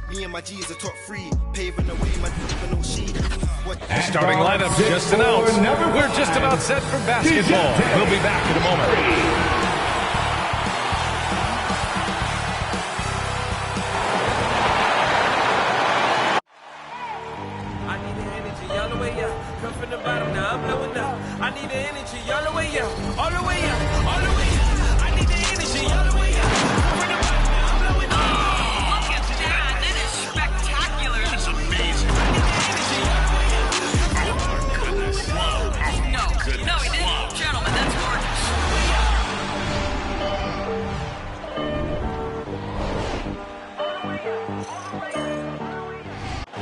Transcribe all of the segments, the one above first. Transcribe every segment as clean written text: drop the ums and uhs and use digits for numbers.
Me and my G's are top 3, paving the way, my no sheet. Starting lineup just announced. We're just about set for basketball. We'll be back in a moment.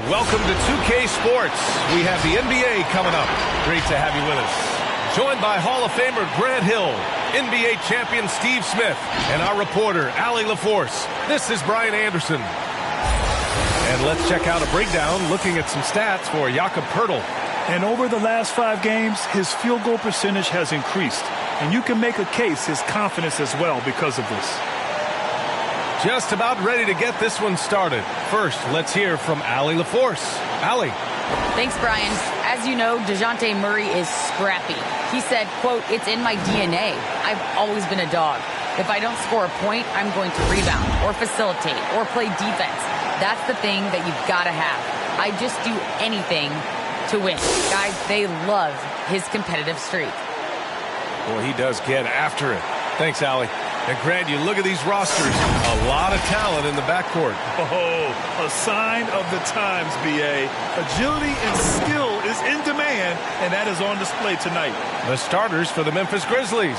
Welcome to 2K Sports. We have the NBA coming up. Great to have you with us. Joined by Hall of Famer Grant Hill, NBA champion Steve Smith, and our reporter, Allie LaForce. This is Brian Anderson. And let's check out a breakdown looking at some stats for Jakob Poeltl. And over the last 5 games, his field goal percentage has increased. And you can make a case his confidence as well because of this. Just about ready to get this one started. First, let's hear from Allie LaForce. Allie. Thanks, Brian. As you know, DeJounte Murray is scrappy. He said, quote, "It's in my DNA. I've always been a dog. If I don't score a point, I'm going to rebound or facilitate or play defense. That's the thing that you've got to have. I just do anything to win." Guys, they love his competitive streak. Well, he does get after it. Thanks, Allie. And Grant, you look at these rosters, a lot of talent in the backcourt. Oh, a sign of the times, B.A. Agility and skill is in demand, and that is on display tonight. The starters for the Memphis Grizzlies.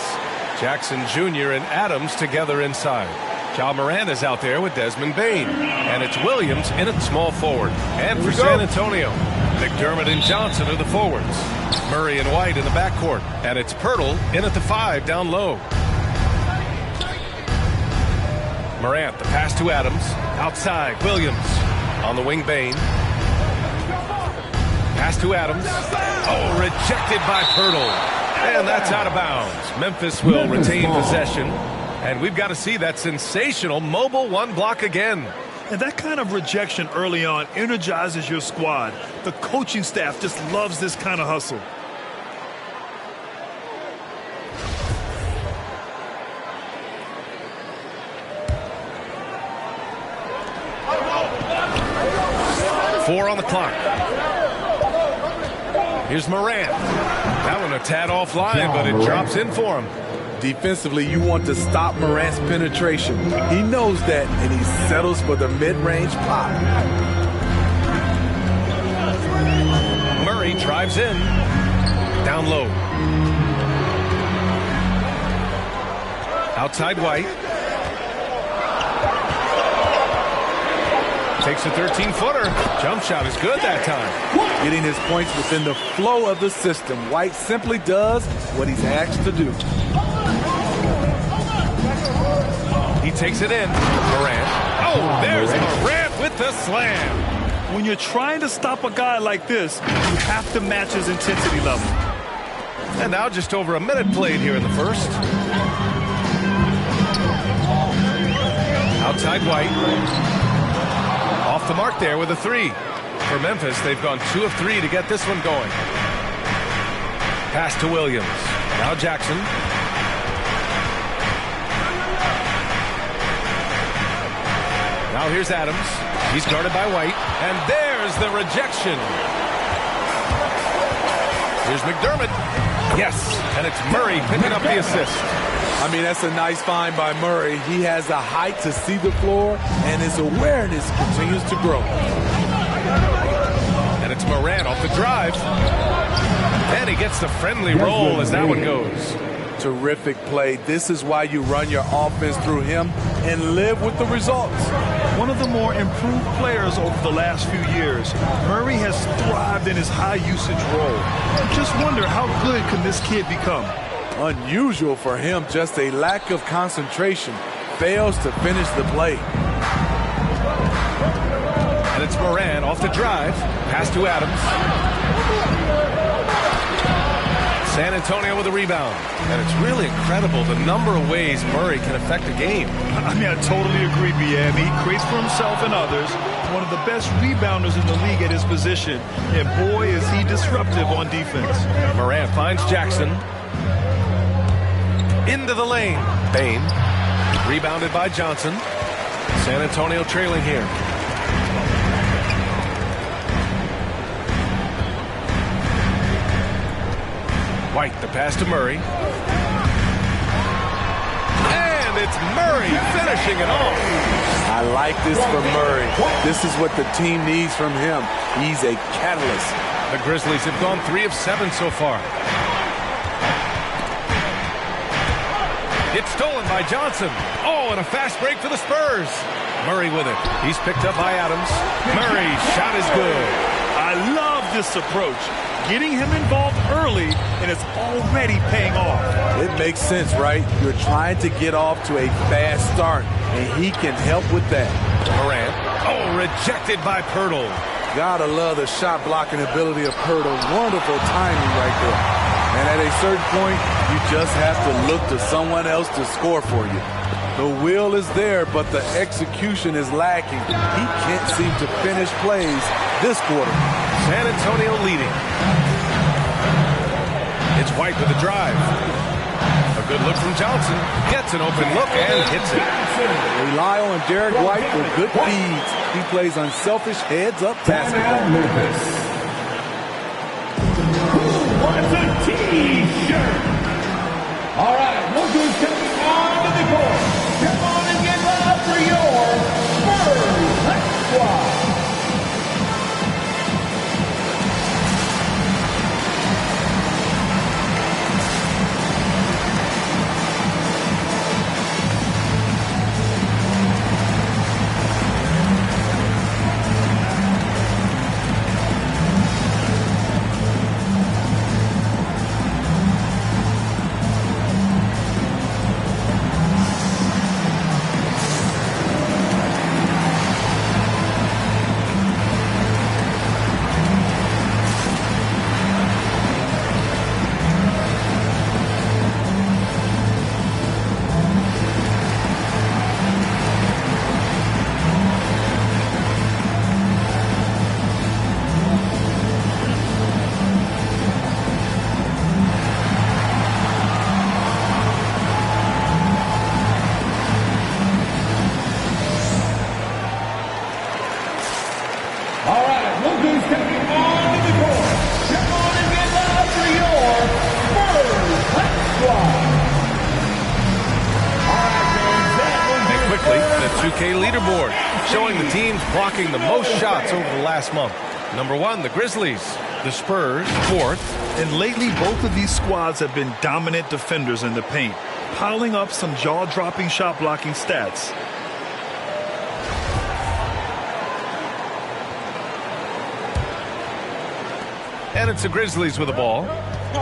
Jackson Jr. and Adams together inside. Ja Morant is out there with Desmond Bane. And it's Williams in at small forward. And for San Antonio, McDermott and Johnson are the forwards. Murray and White in the backcourt. And it's Poeltl in at the 5 down low. Morant, the pass to Adams. Outside, Williams. On the wing, Bane. Pass to Adams. Oh, rejected by Poeltl. And that's out of bounds. Memphis will retain possession. And we've got to see that sensational mobile 1 block again. And that kind of rejection early on energizes your squad. The coaching staff just loves this kind of hustle. Four on the clock. Here's Morant. That one a tad offline, but it drops in for him. Defensively, you want to stop Morant's penetration. He knows that, and he settles for the mid-range pop. Murray drives in. Down low. Outside White. Takes a 13-footer. Jump shot is good that time. Getting his points within the flow of the system. White simply does what he's asked to do. He takes it in. Morant. Oh, there's Morant with the slam. When you're trying to stop a guy like this, you have to match his intensity level. And now just over a minute played here in the first. Outside White. Off the mark there with a 3. For Memphis, they've gone 2 of 3 to get this one going. Pass to Williams. Now Jackson. Now here's Adams. He's guarded by White. And there's the rejection. Here's McDermott. Yes, and it's Murray picking up the assist. I mean, that's a nice find by Murray. He has the height to see the floor, and his awareness continues to grow. And it's Morant off the drive. And he gets the friendly roll as that one goes. Terrific play. This is why you run your offense through him and live with the results. One of the more improved players over the last few years, Murray has thrived in his high-usage role. I just wonder how good can this kid become? Unusual for him, just a lack of concentration. Fails to finish the play. And it's Morant off the drive. Pass to Adams. San Antonio with a rebound. And it's really incredible the number of ways Murray can affect a game. I mean, I totally agree, B.A. He creates for himself and others. one of the best rebounders in the league at his position, and boy, is he disruptive on defense. Morant finds Jackson. Into the lane. Payne. Rebounded by Johnson. San Antonio trailing here. White, the pass to Murray. And it's Murray finishing it off. I like this from Murray. This is what the team needs from him. He's a catalyst. The Grizzlies have gone 3 of 7 so far. It's stolen by Johnson. Oh, and a fast break for the Spurs. Murray with it. He's picked up by Adams. Murray's shot is good. I love this approach. Getting him involved early, and it's already paying off. It makes sense, right? You're trying to get off to a fast start, and he can help with that. Morant. Oh, rejected by Pirtle. Gotta love the shot blocking ability of Pirtle. Wonderful timing right there. And at a certain point, you just have to look to someone else to score for you. The will is there, but the execution is lacking. He can't seem to finish plays this quarter. San Antonio leading. It's White with the drive. A good look from Johnson. Gets an open look and hits it. Rely on Derek White for good feeds. He plays unselfish heads-up basketball. What's a T-shirt? All right, look who's coming onto the court. Come on and give up for your first squad. Leaderboard showing the teams blocking the most shots over the last month. Number 1, the Grizzlies. The Spurs, 4th. And lately, both of these squads have been dominant defenders in the paint, piling up some jaw-dropping shot-blocking stats. And it's the Grizzlies with the ball,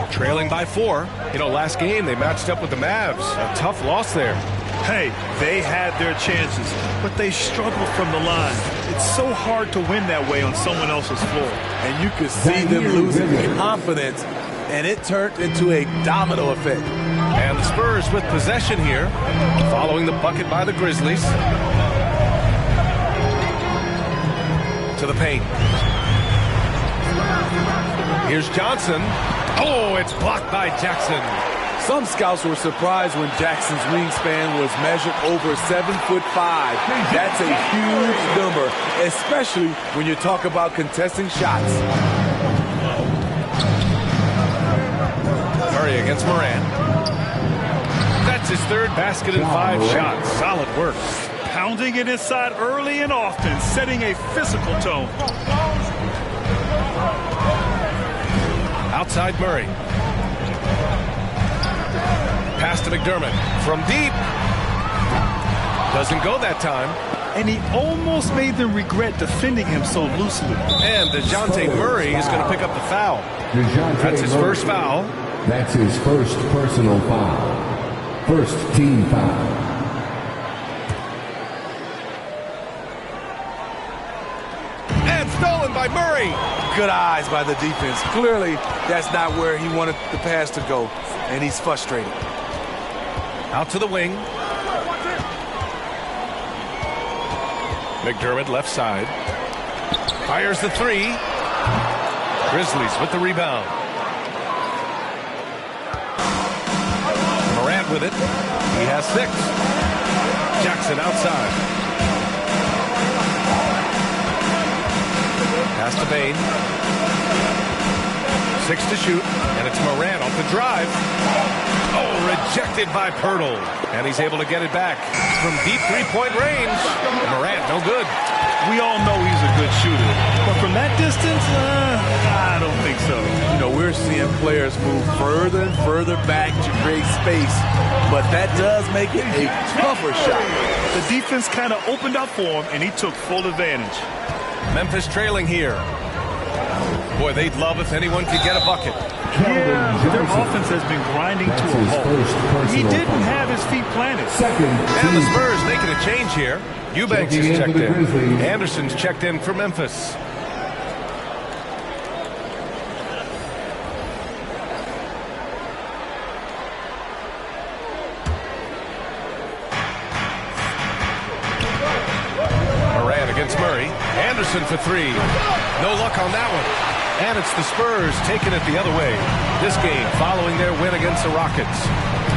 trailing by 4. You know, last game they matched up with the Mavs. A tough loss there. Hey, they had their chances, but they struggled from the line. It's so hard to win that way on someone else's floor. And you could see them losing confidence, and it turned into a domino effect. And the Spurs with possession here, following the bucket by the Grizzlies. To the paint. Here's Johnson. Oh, it's blocked by Jackson. Some scouts were surprised when Jackson's wingspan was measured over 7'5". That's a huge number, especially when you talk about contesting shots. Murray against Morant. That's his 3rd basket in 5 shots. Solid work. Pounding it inside early and often, setting a physical tone. Outside Murray. Pass to McDermott from deep. Doesn't go that time. And he almost made them regret defending him so loosely. And DeJounte Murray is going to pick up the foul. That's his first foul. That's his first personal foul. First team foul. And stolen by Murray. Good eyes by the defense. Clearly, that's not where he wanted the pass to go, and he's frustrated. Out to the wing. McDermott left side. Fires the three. Grizzlies with the rebound. Morant with it. He has 6. Jackson outside. Pass to Bain. 6 to shoot, and it's Morant off the drive. Oh, rejected by Pirtle. And he's able to get it back from deep three-point range. Morant, no good. We all know he's a good shooter, but from that distance, I don't think so. You know, we're seeing players move further and further back to create space, but that does make it a tougher shot. The defense kind of opened up for him, and he took full advantage. Memphis trailing here. Boy, they'd love if anyone could get a bucket. Yeah, their offense has been grinding to a halt. He didn't have his feet planted. And the Spurs making a change here. Eubanks is checked in. Anderson's checked in for Memphis. Morant against Murray. Anderson for 3. No luck on that one. And it's the Spurs taking it the other way. This game following their win against the Rockets.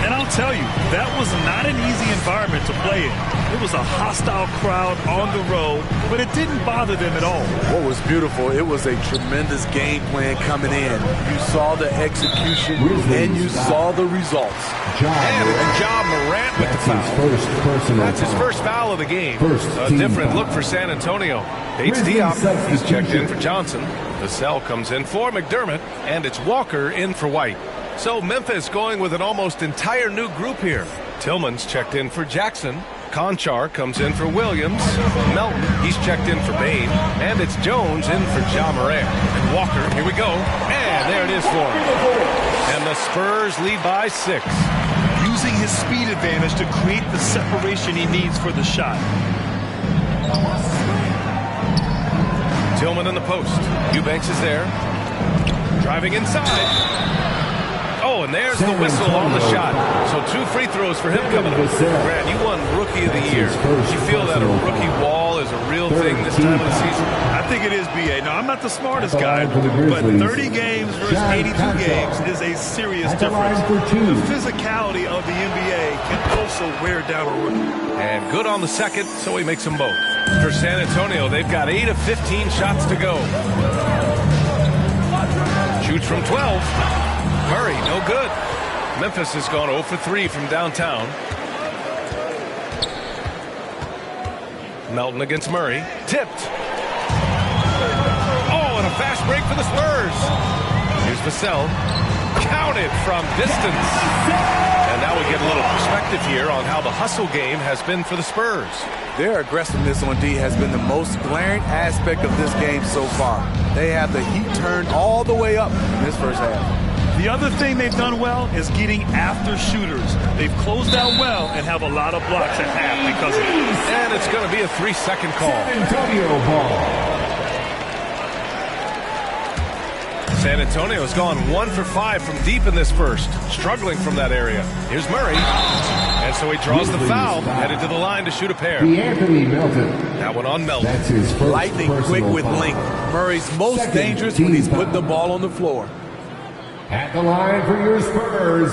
And I'll tell you, that was not an easy environment to play in. It was a hostile crowd on the road, but it didn't bother them at all. What was beautiful, it was a tremendous game plan coming in. You saw the execution, and you saw the results. And it's Ja Morant with the foul. That's his first foul of the game. A different look for San Antonio. Bates Diop is checked in for Johnson. Vassell comes in for McDermott, and it's Walker in for White. So Memphis going with an almost entire new group here. Tillman's checked in for Jackson. Conchar comes in for Williams. Melton, he's checked in for Bain. And it's Jones in for Ja Morant. And Walker, here we go. And there it is for him. And the Spurs lead by 6. Using his speed advantage to create the separation he needs for the shot. Tillman in the post. Eubanks is there. Driving inside. Oh, and there's the whistle on the shot. So 2 free throws for him coming up. Grant, you won Rookie of the Year. You feel that a rookie wall is a real thing this time of the season? I think it is, B.A. Now, I'm not the smartest guy, but 30 games versus 82 games is a serious difference. The physicality of the NBA can also wear down a rookie. And good on the second, so he makes them both. For San Antonio, they've got 8 of 15 shots to go. Shoots from 12. Murray, no good. Memphis has gone 0 for 3 from downtown. Melton against Murray. Tipped. Oh, and a fast break for the Spurs. Here's Vassell. Counted from distance. And now we get a little perspective here on how the hustle game has been for the Spurs. Their aggressiveness on D has been the most glaring aspect of this game so far. They have the heat turned all the way up in this first half. The other thing they've done well is getting after shooters. They've closed out well and have a lot of blocks at half because of it. And it's going to be a 3-second call. San Antonio ball. San Antonio's gone 1 for 5 from deep in this first. Struggling from that area. Here's Murray. And so he draws the foul. Headed to the line to shoot a pair. Anthony Melton. That one on Melton. That's his first Lightning quick with length. Murray's most dangerous when he's putting the ball on the floor. At the line for your Spurs,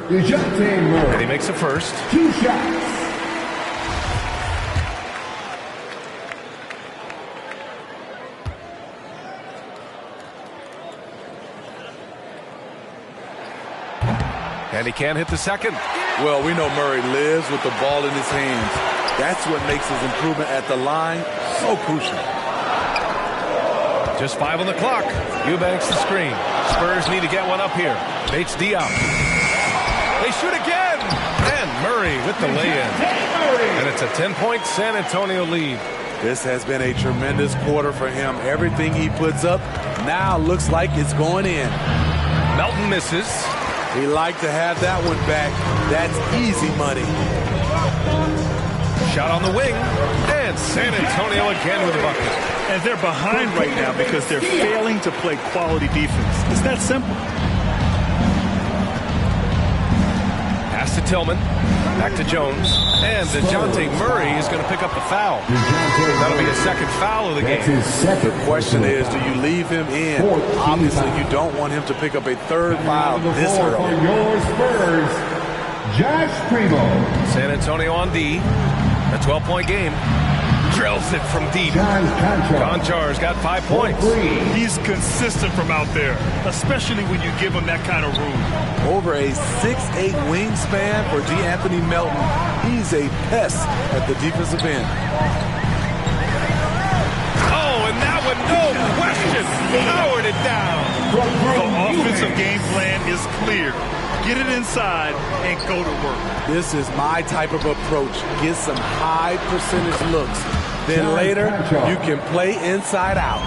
DeJounte Murray. And he makes the first. 2 shots. And he can't hit the second. Well, we know Murray lives with the ball in his hands. That's what makes his improvement at the line so crucial. Just 5 on the clock. Eubanks the screen. Spurs need to get one up here. Bates Diop. They shoot again. And Murray with the lay-in. And it's a 10-point San Antonio lead. This has been a tremendous quarter for him. Everything he puts up now looks like it's going in. Melton misses. He liked to have that one back. That's easy money. Shot on the wing. And San Antonio again with a bucket. And they're behind right now because they're failing to play quality defense. It's that simple. Pass Pass to Tillman. Back to Jones. And DeJounte Murray is going to pick up the foul. That'll be his second foul of the game. The question is, do you leave him in? Obviously, you don't want him to pick up a third foul this early. For your Spurs, Josh Primo. San Antonio on D. A 12-point game. Drills it from deep. Konchar's got 5 points. He's consistent from out there, especially when you give him that kind of room. Over a 6'8" wingspan for D'Anthony Melton. He's a pest at the defensive end. Oh, and that one, no question, powered it down. The offensive game plan is clear. Get it inside and go to work. This is my type of approach. Get some high percentage looks. Then later, you can play inside out.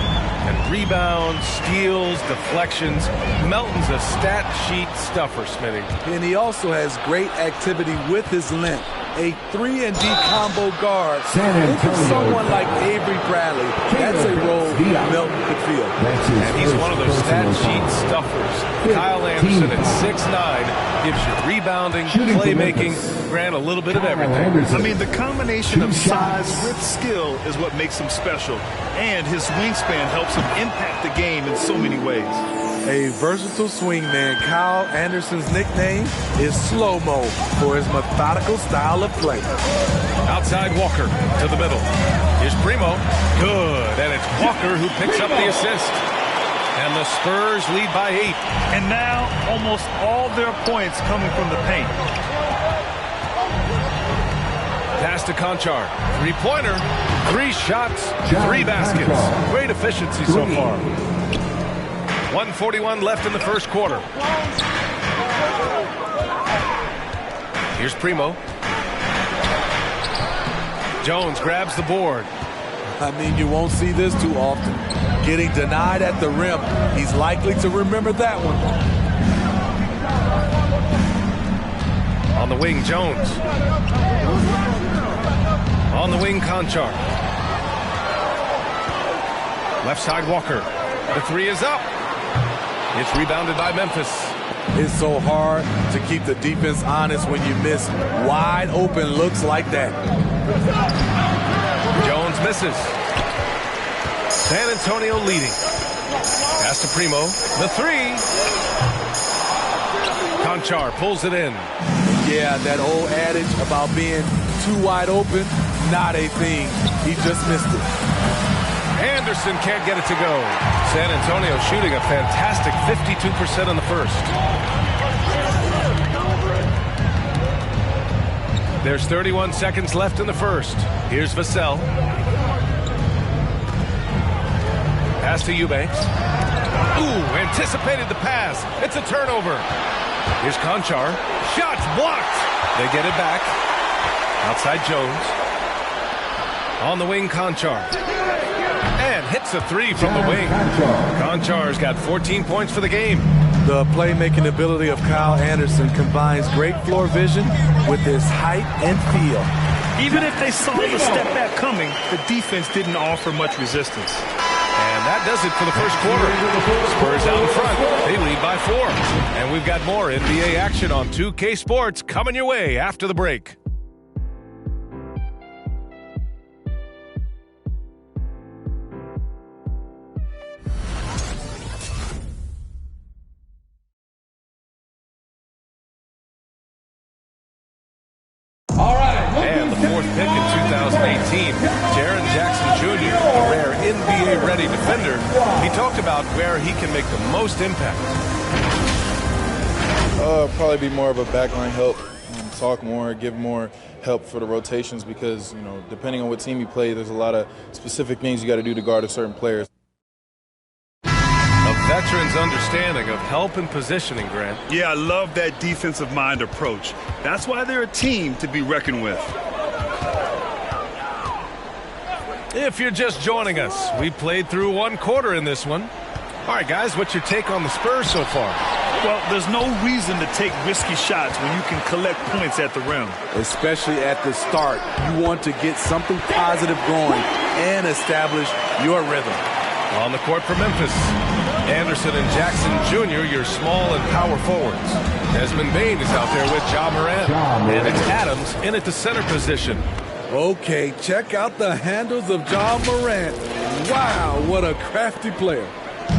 And rebounds, steals, deflections. Melton's a stat sheet stuffer, Smitty. And he also has great activity with his length. A 3-and-D combo guard. Think of someone like Avery Bradley. That's a role Melton could fill. And he's one of those stat sheet stuffers. Kyle Anderson at 6'9" gives you rebounding, playmaking, Grant, a little bit of everything. I mean, the combination of size with skill is what makes him special. And his wingspan helps him impact the game in so many ways. A versatile swingman, Kyle Anderson's nickname is Slow-Mo for his methodical style of play. Outside Walker to the middle. Here's Primo. Good. And it's Walker who picks up the assist. And the Spurs lead by 8. And now almost all their points coming from the paint. Pass to Konchar. Three-pointer. 3 shots, 3 baskets. Great efficiency so far. 1:41 left in the first quarter. Here's Primo. Jones grabs the board. I mean, you won't see this too often. Getting denied at the rim. He's likely to remember that one. On the wing, Jones. On the wing, Konchar. Left side, Walker. The 3 is up. It's rebounded by Memphis. It's so hard to keep the defense honest when you miss wide open looks like that. Jones misses. San Antonio leading. Pass to Primo. The 3. Konchar pulls it in. Yeah, that old adage about being too wide open, not a thing. He just missed it. Anderson can't get it to go. San Antonio shooting a fantastic 52% in the first. There's 31 seconds left in the first. Here's Vassell. Pass to Eubanks. Ooh, anticipated the pass. It's a turnover. Here's Konchar. Shots blocked. They get it back. Outside Jones. On the wing, Konchar. And hits a 3 from the wing. Konchar's got 14 points for the game. The playmaking ability of Kyle Anderson combines great floor vision with his height and feel. Even if they saw the step back coming, the defense didn't offer much resistance. And that does it for the first quarter. Spurs out in front. They lead by 4. And we've got more NBA action on 2K Sports coming your way after the break. And the 4th pick in 2018, Jaren Jackson Jr., a rare NBA-ready defender. He talked about where he can make the most impact. Probably be more of a backline help, talk more, give more help for the rotations because, you know, depending on what team you play, there's a lot of specific things you got to do to guard a certain player. A veteran's understanding of help and positioning, Grant. Yeah, I love that defensive mind approach. That's why they're a team to be reckoned with. If you're just joining us, we played through 1 quarter in this one. All right, guys, what's your take on the Spurs so far? Well, there's no reason to take risky shots when you can collect points at the rim. Especially at the start. You want to get something positive going and establish your rhythm. On the court for Memphis, Anderson and Jackson Jr., your small and power forwards. Desmond Bain is out there with Ja Morant. And it's Adams in at the center position. Okay, check out the handles of Ja Morant. Wow, what a crafty player.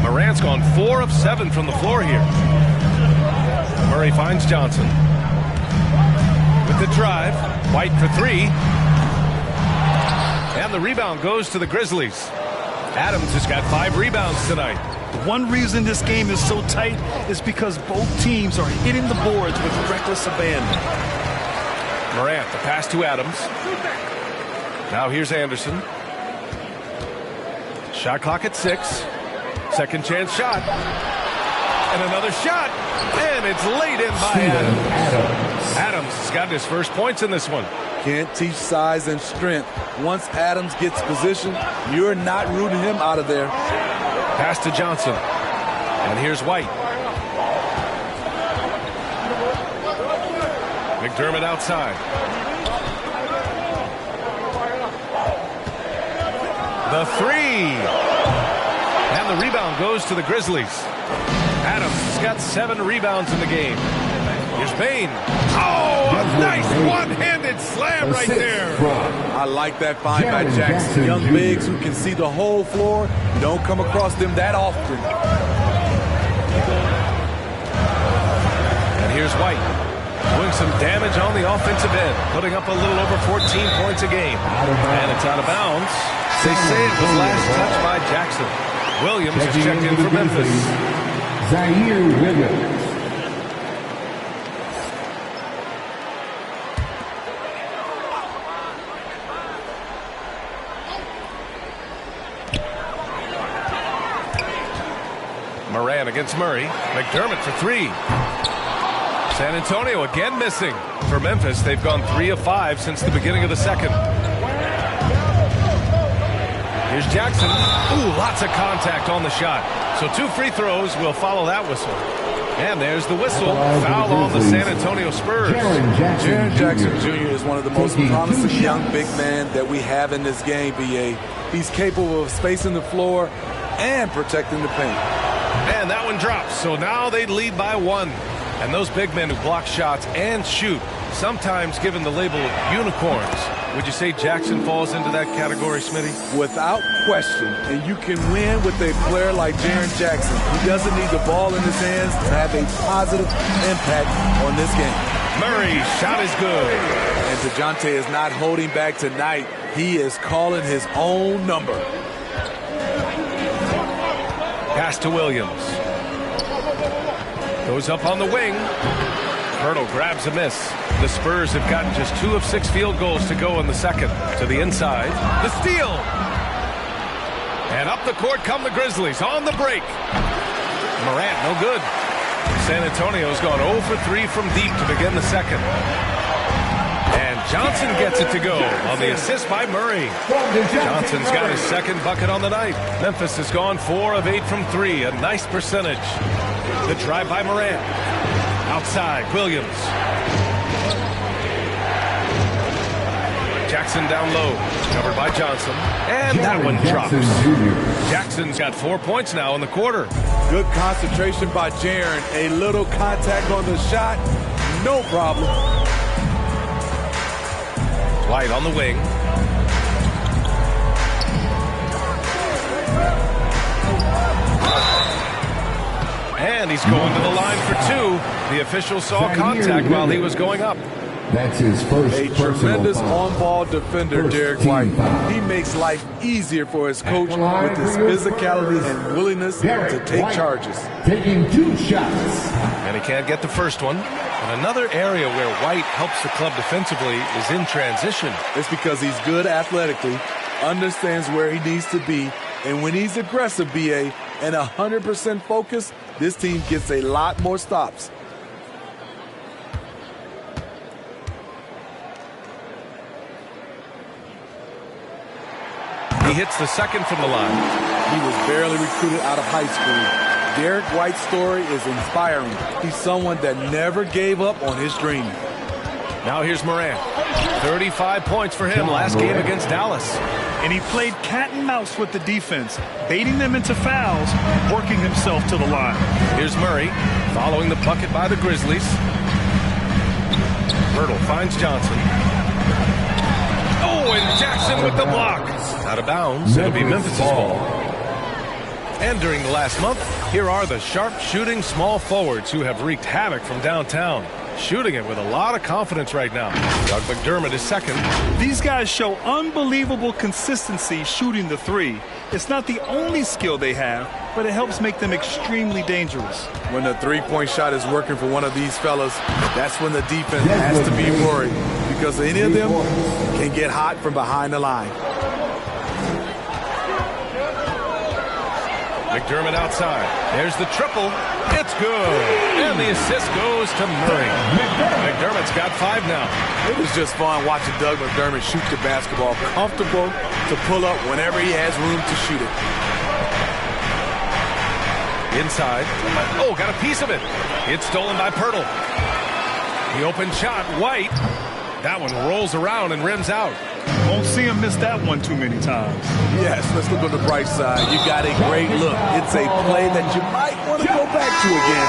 Morant's gone 4 of 7 from the floor here. Murray finds Johnson. With the drive, White for 3. And the rebound goes to the Grizzlies. Adams has got 5 rebounds tonight. One reason this game is so tight is because both teams are hitting the boards with reckless abandon. Morant, the pass to Adams. Now here's Anderson. Shot clock at 6. Second chance shot. And another shot. And it's laid in by Adams. Adams has got his first points in this one. Can't teach size and strength. Once Adams gets position, you're not rooting him out of there. Pass to Johnson. And here's White. McDermott outside. The 3. And the rebound goes to the Grizzlies. Adams has got 7 rebounds in the game. Here's Bain. Oh, a nice one-handed slam right there. I like that find by Jackson. Young bigs who can see the whole floor. You don't come across them that often. And here's White. Doing some damage on the offensive end. Putting up a little over 14 points a game. And it's out of bounds. They say it was last touched by Jackson. Williams is checked in for Memphis. Zaire Williams. Morant against Murray. McDermott for 3. San Antonio again missing. For Memphis, they've gone 3 of 5 since the beginning of the second. Here's Jackson. Ooh, lots of contact on the shot. So 2 free throws will follow that whistle. And there's the whistle. Foul on the San Antonio Spurs. Jaren Jackson Jr. is one of the most promising young big men that we have in this game, BA. He's capable of spacing the floor and protecting the paint. And that one drops. So now they lead by 1. And those big men who block shots and shoot, sometimes given the label of unicorns. Would you say Jackson falls into that category, Smitty? Without question. And you can win with a player like Jaren Jackson. He doesn't need the ball in his hands to have a positive impact on this game. Murray, shot is good. And DeJounte is not holding back tonight. He is calling his own number. Pass to Williams. Goes up on the wing. Hurdle grabs a miss. The Spurs have gotten just 2 of 6 field goals to go in the second. To the inside. The steal. And up the court come the Grizzlies on the break. Morant, no good. San Antonio's gone 0 for 3 from deep to begin the second. And Johnson gets it to go on the assist by Murray. Johnson's got his second bucket on the night. Memphis has gone 4 of 8 from 3. A nice percentage. The drive by Morant. Outside, Williams. Jackson down low. Covered by Johnson. And that one drops. Jackson's got 4 points now in the quarter. Good concentration by Jaren. A little contact on the shot. No problem. White on the wing. And he's going to the line for 2. The official saw contact while he was going up. That's his first A tremendous on-ball defender, Derek White. He makes life easier for his coach with his physicality and willingness to take charges. Taking 2 shots. And he can't get the first one. And another area where White helps the club defensively is in transition. It's because he's good athletically, understands where he needs to be, and when he's aggressive, BA, and 100% focused, this team gets a lot more stops. He hits the second from the line. He was barely recruited out of high school. Derek White's story is inspiring. He's someone that never gave up on his dream. Now here's Morant. 35 points for him last game against Dallas. And he played cat and mouse with the defense, baiting them into fouls, working himself to the line. Here's Murray following the bucket by the Grizzlies. Myrtle finds Johnson. Oh, and Jackson with the block. Out of bounds. It'll be Memphis' ball. And during the last month, here are the sharp-shooting small forwards who have wreaked havoc from downtown. Shooting it with a lot of confidence right now. Doug McDermott is second. These guys show unbelievable consistency shooting the three. It's not the only skill they have, but it helps make them extremely dangerous. When the three-point shot is working for one of these fellas, that's when the defense has to be worried, because any of them can get hot from behind the line. McDermott outside. There's the triple. It's good. And the assist goes to Murray. McDermott's got 5 now. It was just fun watching Doug McDermott shoot the basketball, comfortable to pull up whenever he has room to shoot it. Inside. Oh, got a piece of it. It's stolen by Pirtle. The open shot, White. That one rolls around and rims out. Won't see him miss that one too many times. Yes, let's look on the bright side. You got a great look. It's a play that you might want to go back to again.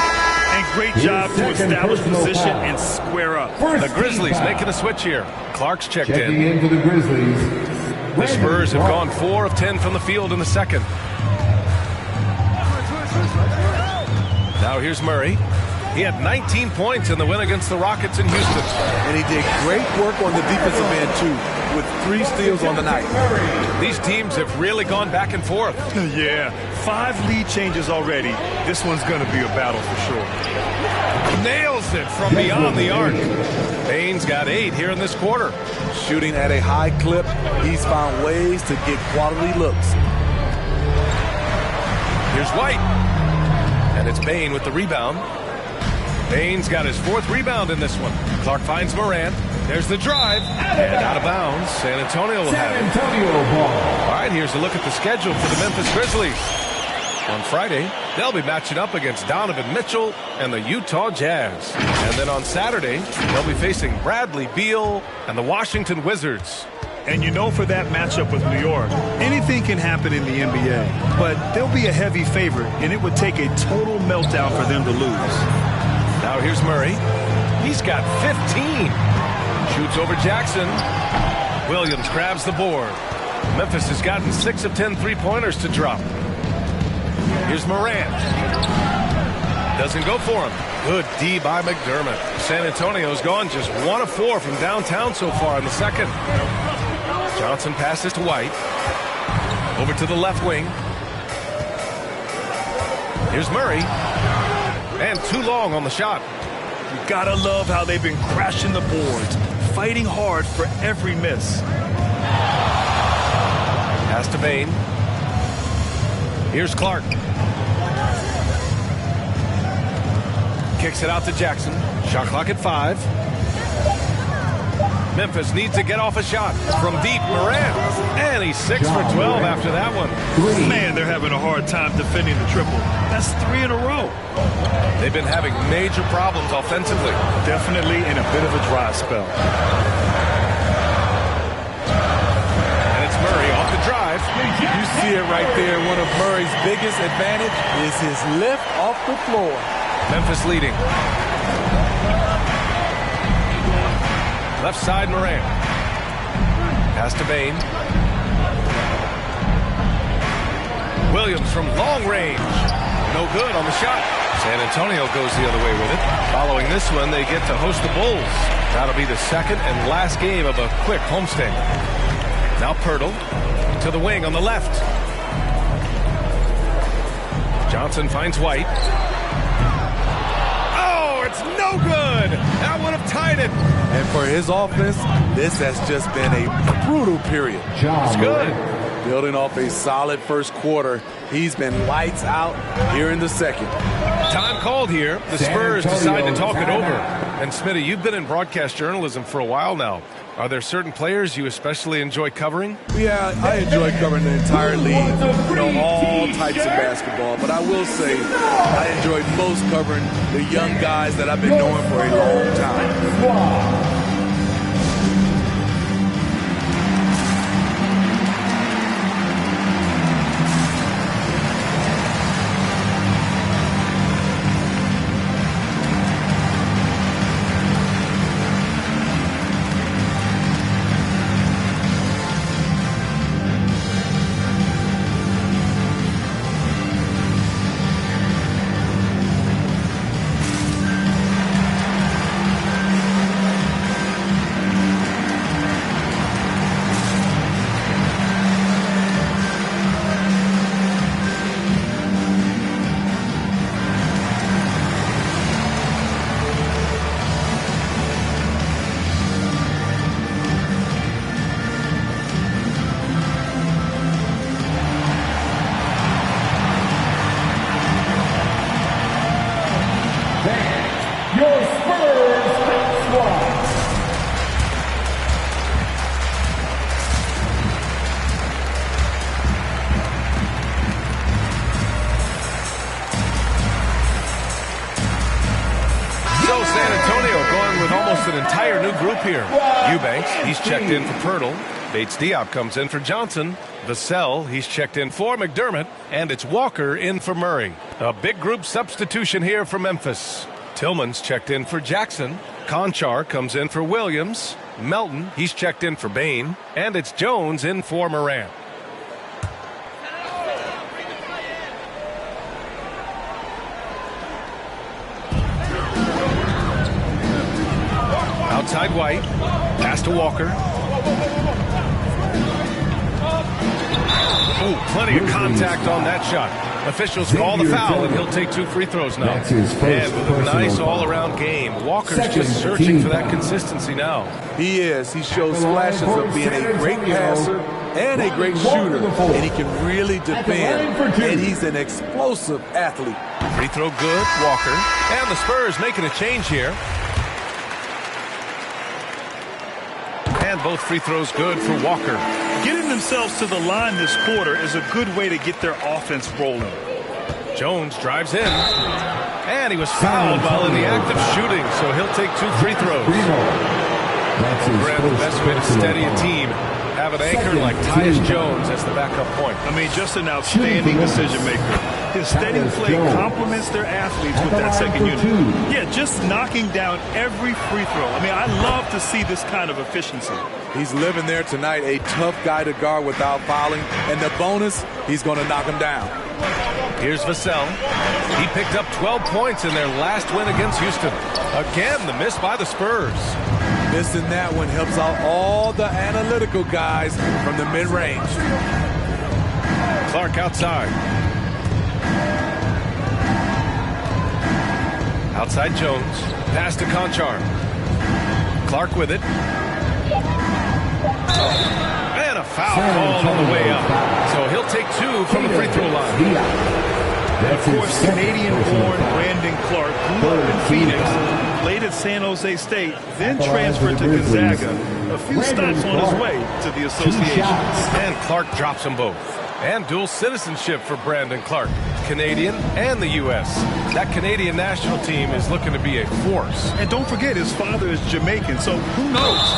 And great job to establish position and square up. The Grizzlies making a switch here. Clark's checked Checking in. for the Grizzlies. The Spurs have gone 4 of 10 from the field in the second. Now here's Murray. He had 19 points in the win against the Rockets in Houston. And he did great work on the defensive end, too, with 3 steals on the night. These teams have really gone back and forth. Yeah, 5 lead changes already. This one's going to be a battle for sure. Nails it from beyond the arc. Bane's got 8 here in this quarter. Shooting at a high clip, he's found ways to get quality looks. Here's White. And it's Bane with the rebound. Bane's got his 4th rebound in this one. Clark finds Morant. There's the drive. And out of bounds. San Antonio will have it. All right, here's a look at the schedule for the Memphis Grizzlies. On Friday, they'll be matching up against Donovan Mitchell and the Utah Jazz. And then on Saturday, they'll be facing Bradley Beal and the Washington Wizards. And you know, for that matchup with New York, anything can happen in the NBA. But they'll be a heavy favorite, and it would take a total meltdown for them to lose. Now here's Murray. He's got 15. Shoots over Jackson. Williams grabs the board. Memphis has gotten 6 of 10 three-pointers to drop. Here's Morant. Doesn't go for him. Good D by McDermott. San Antonio's gone just 1 of 4 from downtown so far in the second. Johnson passes to White. Over to the left wing. Here's Murray. And too long on the shot. You gotta love how they've been crashing the boards, fighting hard for every miss. Pass to Bane. Here's Clark. Kicks it out to Jackson. Shot clock at 5. Memphis needs to get off a shot from deep. Morant. And he's 6 for 12 after that one. Man, they're having a hard time defending the triple. That's 3 in a row. They've been having major problems offensively. Definitely in a bit of a dry spell. And it's Murray off the drive. You see it right there. One of Murray's biggest advantage is his lift off the floor. Memphis leading. Left side, Morant. Pass to Bane. Williams from long range. No good on the shot. San Antonio goes the other way with it. Following this one, they get to host the Bulls. That'll be the second and last game of a quick homestand. Now Pirtle to the wing on the left. Johnson finds White. Oh, it's no good. That would have tied it. And for his offense, this has just been a brutal period. It's good. Building off a solid first quarter, he's been lights out here in the second. Time called here. The Spurs decide to talk it over. And Smitty, you've been in broadcast journalism for a while now. Are there certain players you especially enjoy covering? Yeah, I enjoy covering the entire league, all types of basketball. But I will say I enjoy most covering the young guys that I've been knowing for a long time. group here. Eubanks, he's checked in for Pirtle. Bates-Diop comes in for Johnson. Vassell, he's checked in for McDermott. And it's Walker in for Murray. A big group substitution here for Memphis. Tillman's checked in for Jackson. Conchar comes in for Williams. Melton, he's checked in for Bain. And it's Jones in for Moran. Outside White. Pass to Walker. Ooh, plenty of contact on that shot. Officials call the foul, and he'll take 2 free throws now. And with a nice all-around game, Walker's just searching for that consistency now. He is. He shows flashes of being a great passer and a great shooter, and he can really defend, and he's an explosive athlete. Free throw good, Walker. And the Spurs making a change here. And both free throws good for Walker. Getting themselves to the line this quarter is a good way to get their offense rolling. Jones drives in. And he was fouled while in the act of shooting, so he'll take 2 free throws. Grant, the best way to steady a team, have an anchor like Tyus Jones as the backup point. I mean, just an outstanding decision maker. His steady play complements their athletes with that second unit. Yeah, just knocking down every free throw. I mean, I love to see this kind of efficiency. He's living there tonight, a tough guy to guard without fouling. And the bonus, he's going to knock him down. Here's Vassell. He picked up 12 points in their last win against Houston. Again, the miss by the Spurs. Missing that one helps out all the analytical guys from the mid-range. Clark outside. Outside Jones. Pass to Conchar. Clark with it. And a foul called on the way up. So he'll take 2 from the free throw line. Of course, Canadian-born Brandon Clark grew up in Phoenix, played at San Jose State, then transferred to Gonzaga. A few stops on his way to the association. And Clark drops them both. And dual citizenship for Brandon Clark, Canadian and the U.S. That Canadian national team is looking to be a force. And don't forget, his father is Jamaican, so who knows?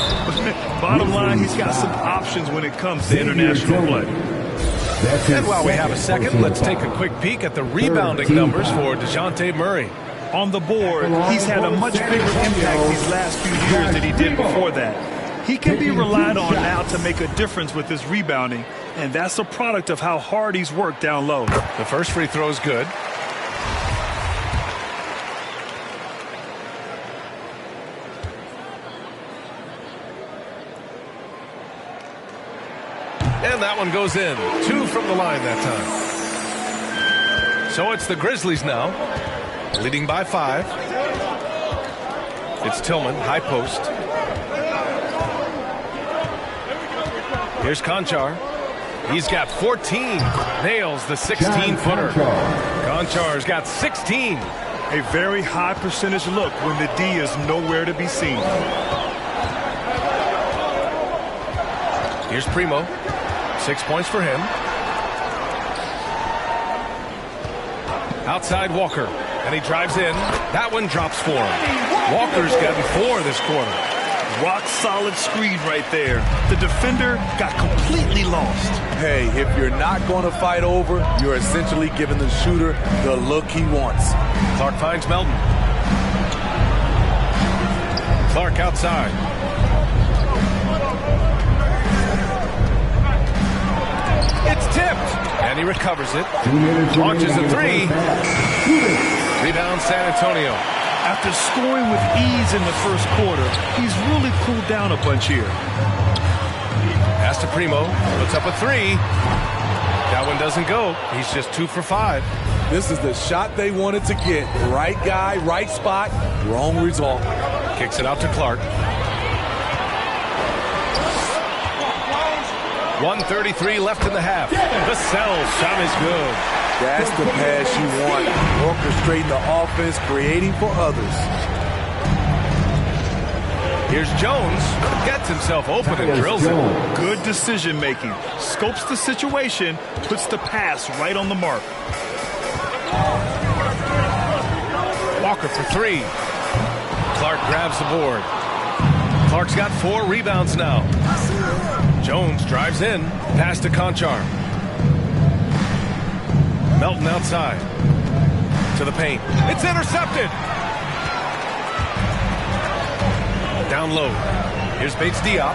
Bottom line, he's got some options when it comes to international play. And while we have a second, let's take a quick peek at the rebounding numbers for DeJounte Murray. On the board, he's had a much bigger impact these last few years than he did before that. He can be relied on now to make a difference with his rebounding, and that's a product of how hard he's worked down low. The first free throw is good. And that one goes in. 2 from the line that time. So it's the Grizzlies now, leading by 5. It's Tillman, high post. Here's Conchar. He's got 14. Nails the 16-footer. Conchar's got 16. A very high percentage look when the D is nowhere to be seen. Here's Primo. 6 points for him. Outside Walker. And he drives in. That one drops for him. Walker's gotten 4 this quarter. Rock solid screen right there. The defender got completely lost. Hey, if you're not going to fight over, you're essentially giving the shooter the look he wants. Clark finds Melton. Clark outside. It's tipped. And he recovers it. Launches a 3. Rebound San Antonio. After scoring with ease in the first quarter, he's really cooled down a bunch here. Pass to Primo. Puts up a 3. That one doesn't go. He's just 2 for 5. This is the shot they wanted to get. Right guy, right spot, wrong result. Kicks it out to Clark. 1:33 left in the half. Vassell's shot is good. That's the pass you want. Orchestrating the offense, creating for others. Here's Jones. Gets himself open and drills it. Good decision making. Scopes the situation, puts the pass right on the mark. Walker for 3. Clark grabs the board. Clark's got 4 rebounds now. Jones drives in, pass to Conchar. Melton outside. To the paint. It's intercepted. Down low. Here's Bates Diop.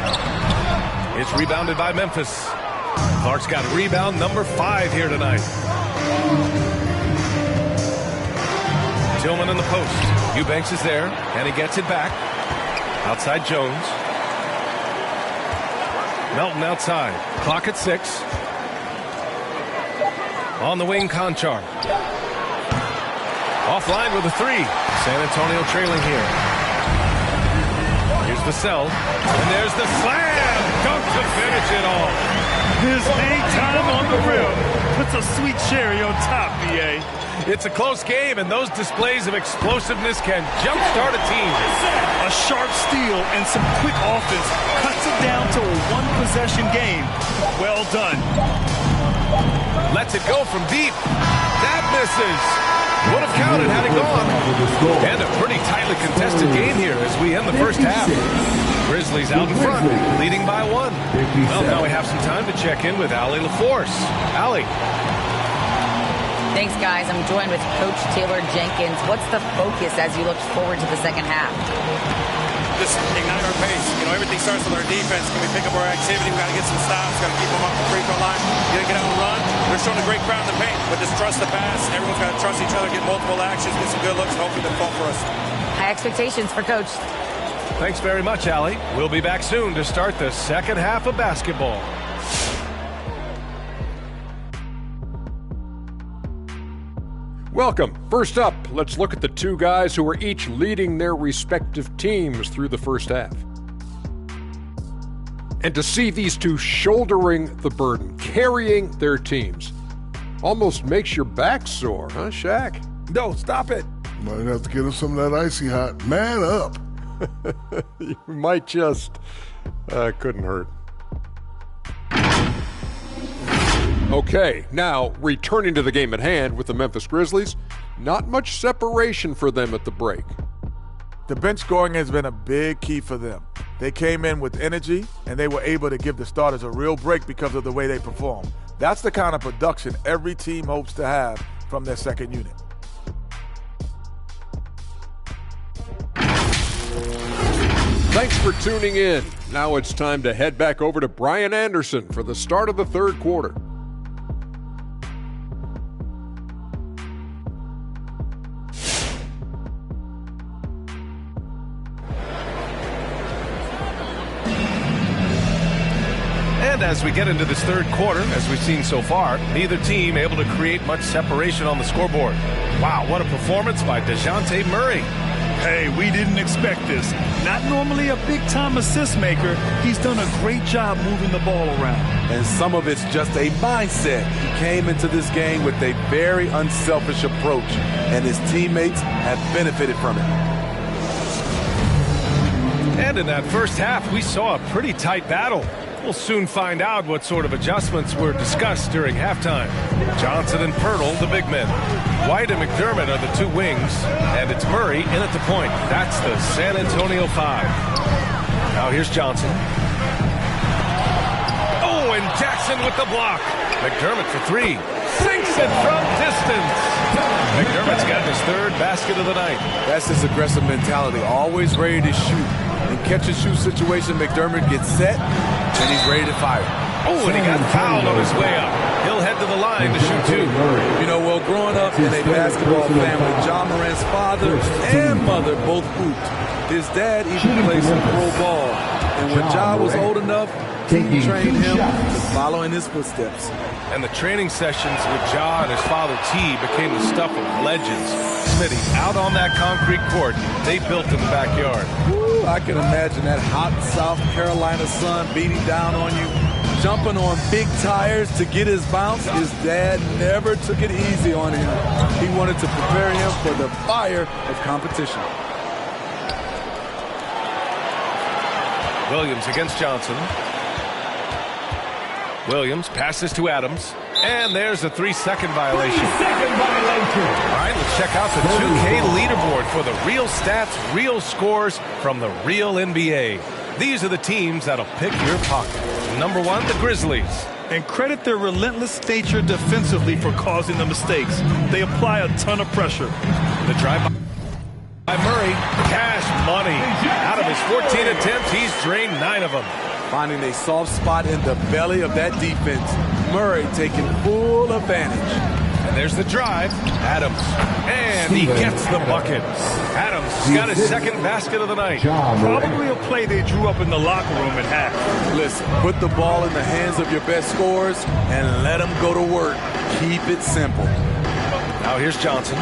It's rebounded by Memphis. Clark's got rebound number 5 here tonight. Tillman in the post. Eubanks is there, and he gets it back. Outside Jones. Melton outside. Clock at 6. On the wing, Conchar. Offline with a 3. San Antonio trailing here. Here's the sell. And there's the slam. Dunk to finish it all. His hang time on the rim puts a sweet cherry on top, B.A. It's a close game, and those displays of explosiveness can jumpstart a team. A sharp steal and some quick offense cuts it down to a one-possession game. Well done. Lets it go from deep. That misses. Would have counted had it gone. And a pretty tightly contested game here as we end the first half. Grizzlies out in front, leading by 1. Well, now we have some time to check in with Allie LaForce. Allie. Thanks, guys. I'm joined with Coach Taylor Jenkins. What's the focus as you look forward to the second half? Just ignite our pace. You know, everything starts with our defense. Can we pick up our activity? We've got to get some stops. Got to keep them off the free throw line. You got to get out and run. They're showing a great crowd in the paint, but just trust the pass. Everyone's got to trust each other, get multiple actions, get some good looks, and hopefully they'll fall for us. High expectations for Coach. Thanks very much, Allie. We'll be back soon to start the second half of basketball. Welcome. First up, let's look at the 2 guys who are each leading their respective teams through the first half. And to see these 2 shouldering the burden, carrying their teams, almost makes your back sore, huh, Shaq? No, stop it. Might have to get him some of that icy hot. Man up. You might just, couldn't hurt. Okay, now returning to the game at hand with the Memphis Grizzlies, not much separation for them at the break. The bench scoring has been a big key for them. They came in with energy, and they were able to give the starters a real break because of the way they perform. That's the kind of production every team hopes to have from their second unit. Thanks for tuning in. Now it's time to head back over to Brian Anderson for the start of the third quarter. And as we get into this third quarter, as we've seen so far, neither team able to create much separation on the scoreboard. Wow, what a performance by DeJounte Murray. Hey, we didn't expect this. Not normally a big-time assist maker, he's done a great job moving the ball around. And some of it's just a mindset. He came into this game with a very unselfish approach, and his teammates have benefited from it. And in that first half, we saw a pretty tight battle. We'll soon find out what sort of adjustments were discussed during halftime. Johnson and Pirtle, the big men. White and McDermott are the 2 wings, and it's Murray in at the point. That's the San Antonio 5. Now here's Johnson. Oh, and Jackson with the block. McDermott for 3. Sinks it from distance. McDermott's got his 3rd basket of the night. That's his aggressive mentality, always ready to shoot. In catch-and-shoot situation, McDermott gets set, and he's ready to fire. Oh, and he got fouled on his way up. He'll head to the line to shoot 2. You know, well, growing up in a basketball family, John Morant's father and mother both hooped. His dad even played some pro ball. And when John was old enough, he trained him to follow in his footsteps. And the training sessions with Ja and his father T became the stuff of legends. Smitty, out on that concrete court they built in the backyard. Ooh, I can imagine that hot South Carolina sun beating down on you, jumping on big tires to get his bounce. His dad never took it easy on him. He wanted to prepare him for the fire of competition. Williams against Johnson. Williams passes to Adams. And there's a 3-second violation. 3-second violation. All right, let's check out the 2K leaderboard for the real stats, real scores from the real NBA. These are the teams that'll pick your pocket. Number 1, the Grizzlies. And credit their relentless nature defensively for causing the mistakes. They apply a ton of pressure. The drive by Murray. Cash money. Out of his 14 attempts, he's drained 9 of them. Finding a soft spot in the belly of that defense. Murray taking full advantage. And there's the drive. Adams. And he gets the bucket. Adams got his second basket of the night. Probably a play they drew up in the locker room at half. Listen, put the ball in the hands of your best scorers and let them go to work. Keep it simple. Now here's Johnson.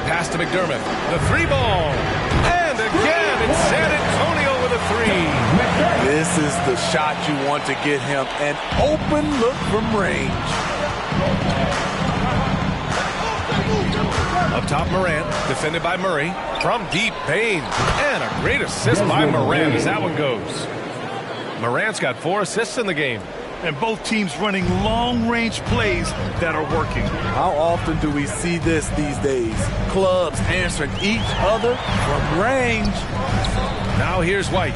Pass to McDermott. The 3-ball. And again, it's San Antonio with a 3. This is the shot you want to get him. An open look from range. Up top, Morant, defended by Murray. From deep, Bain. And a great assist by Morant as that one goes. Morant's got 4 assists in the game. And both teams running long-range plays that are working. How often do we see this these days? Clubs answering each other from range. Now here's White.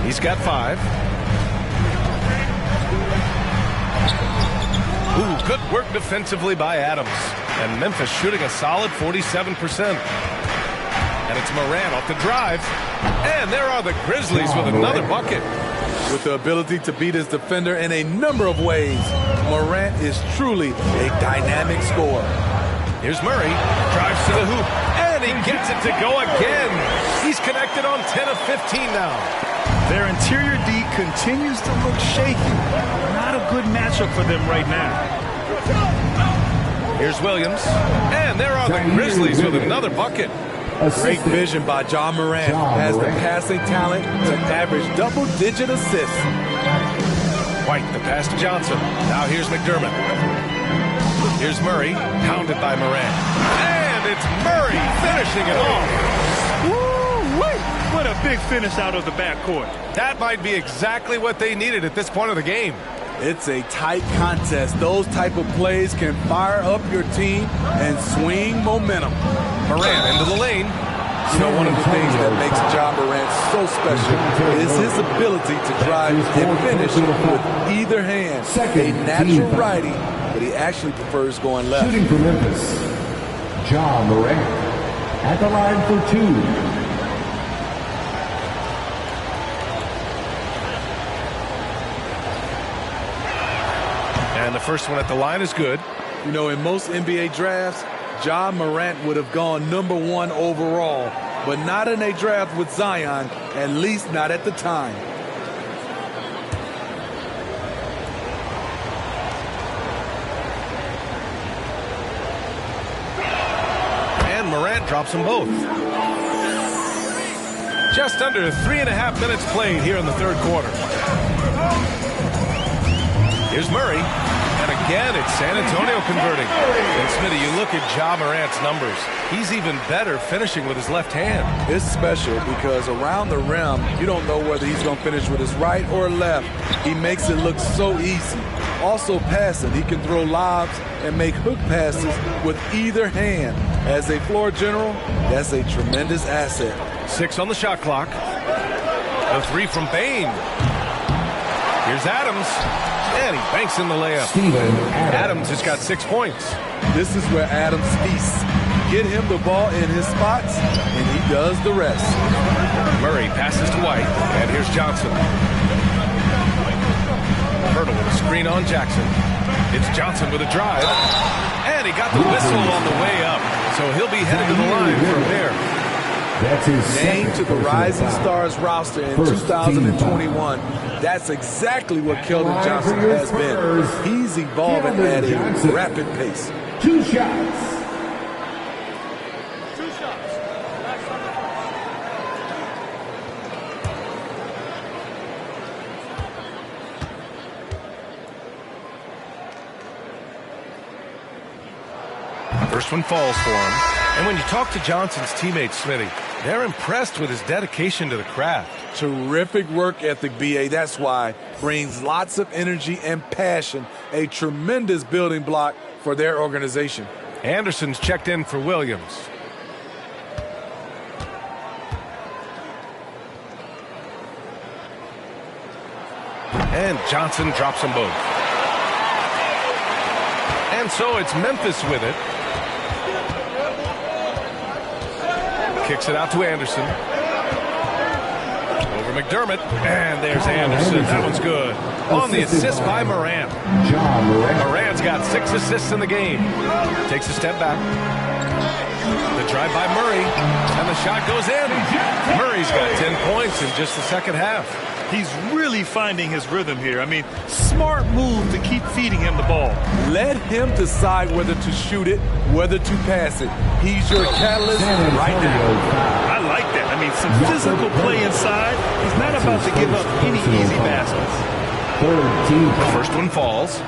He's got 5. Ooh, good work defensively by Adams. And Memphis shooting a solid 47%. And it's Morant off the drive. And there are the Grizzlies with another bucket. With the ability to beat his defender in a number of ways, Morant is truly a dynamic scorer. Here's Murray, drives to the hoop, and he gets it to go again. He's connected on 10 of 15 now. Their interior D continues to look shaky. Not a good matchup for them right now. Here's Williams, and there are the Grizzlies with another bucket. Great vision by John Morant. Has the passing talent to average double-digit assists. White, the pass to Johnson. Now here's McDermott. Here's Murray, pounded by Morant. And it's Murray finishing it off. Woo-wee! What a big finish out of the backcourt. That might be exactly what they needed at this point of the game. It's a tight contest. Those type of plays can fire up your team and swing momentum. Morant into the lane. You know, one of the things that makes John Morant so special is his ability to drive and finish with either hand. A natural righty, but he actually prefers going left. Shooting for Memphis, John Morant at the line for 2. And the first one at the line is good. You know, in most NBA drafts, John Morant would have gone number 1 overall, but not in a draft with Zion, at least not at the time. And Morant drops them both. Just under 3.5 minutes played here in the third quarter. Here's Murray. And again, it's San Antonio converting. And Smitty, you look at Ja Morant's numbers. He's even better finishing with his left hand. It's special because around the rim, you don't know whether he's going to finish with his right or left. He makes it look so easy. Also passing, he can throw lobs and make hook passes with either hand. As a floor general, that's a tremendous asset. 6 on the shot clock. The 3 from Bain. Here's Adams. And he banks in the layup. Adams has got 6 points. This is where Adams feasts. Get him the ball in his spots, and he does the rest. Murray passes to White, and here's Johnson. Hurdle with a screen on Jackson. It's Johnson with a drive. And he got the whistle on the way up, so he'll be headed to the line from there. That's his named to the Rising Stars roster in 2021. That's exactly what Keldon Johnson has been. He's evolving at a rapid pace. 2 shots. First one falls for him. And when you talk to Johnson's teammates, Smitty, they're impressed with his dedication to the craft. Terrific work ethic, B.A. That's why. Brings lots of energy and passion. A tremendous building block for their organization. Anderson's checked in for Williams. And Johnson drops them both. And so it's Memphis with it. Kicks it out to Anderson. Over McDermott. And there's Anderson. That one's good. On the assist by Morant. Morant's got 6 assists in the game. Takes a step back. The drive by Murray. And the shot goes in. Murray's got 10 points in just the second half. He's really finding his rhythm here. I mean, smart move to keep feeding him the ball. Let him decide whether to shoot it, whether to pass it. He's your catalyst right now. I like that. I mean, some physical play inside. He's not about to give up any easy baskets. The first one falls.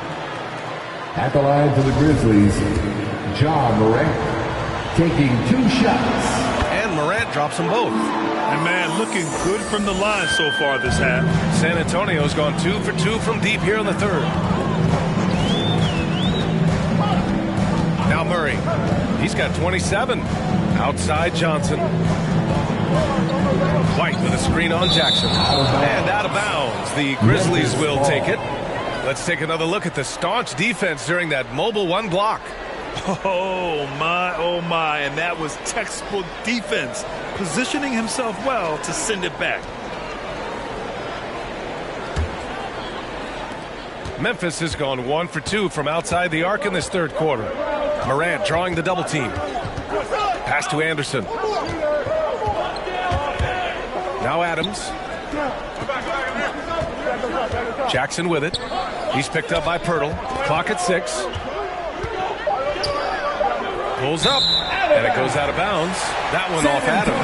At the line for the Grizzlies, John Morant taking 2 shots. And Morant drops them both. And man, looking good from the line so far this half. San Antonio's gone 2 for 2 from deep here in the third. Now Murray. He's got 27. Outside Johnson. White with a screen on Jackson. And out of bounds. The Grizzlies will take it. Let's take another look at the staunch defense during that mobile 1 block. Oh my, and that was textbook defense, positioning himself well to send it back. Memphis has gone 1 for 2 from outside the arc in this third quarter. Morant drawing the double team. Pass to Anderson. Now Adams. Jackson with it. He's picked up by Pirtle. Clock at 6. Pulls up, and it goes out of bounds. That one off Adams.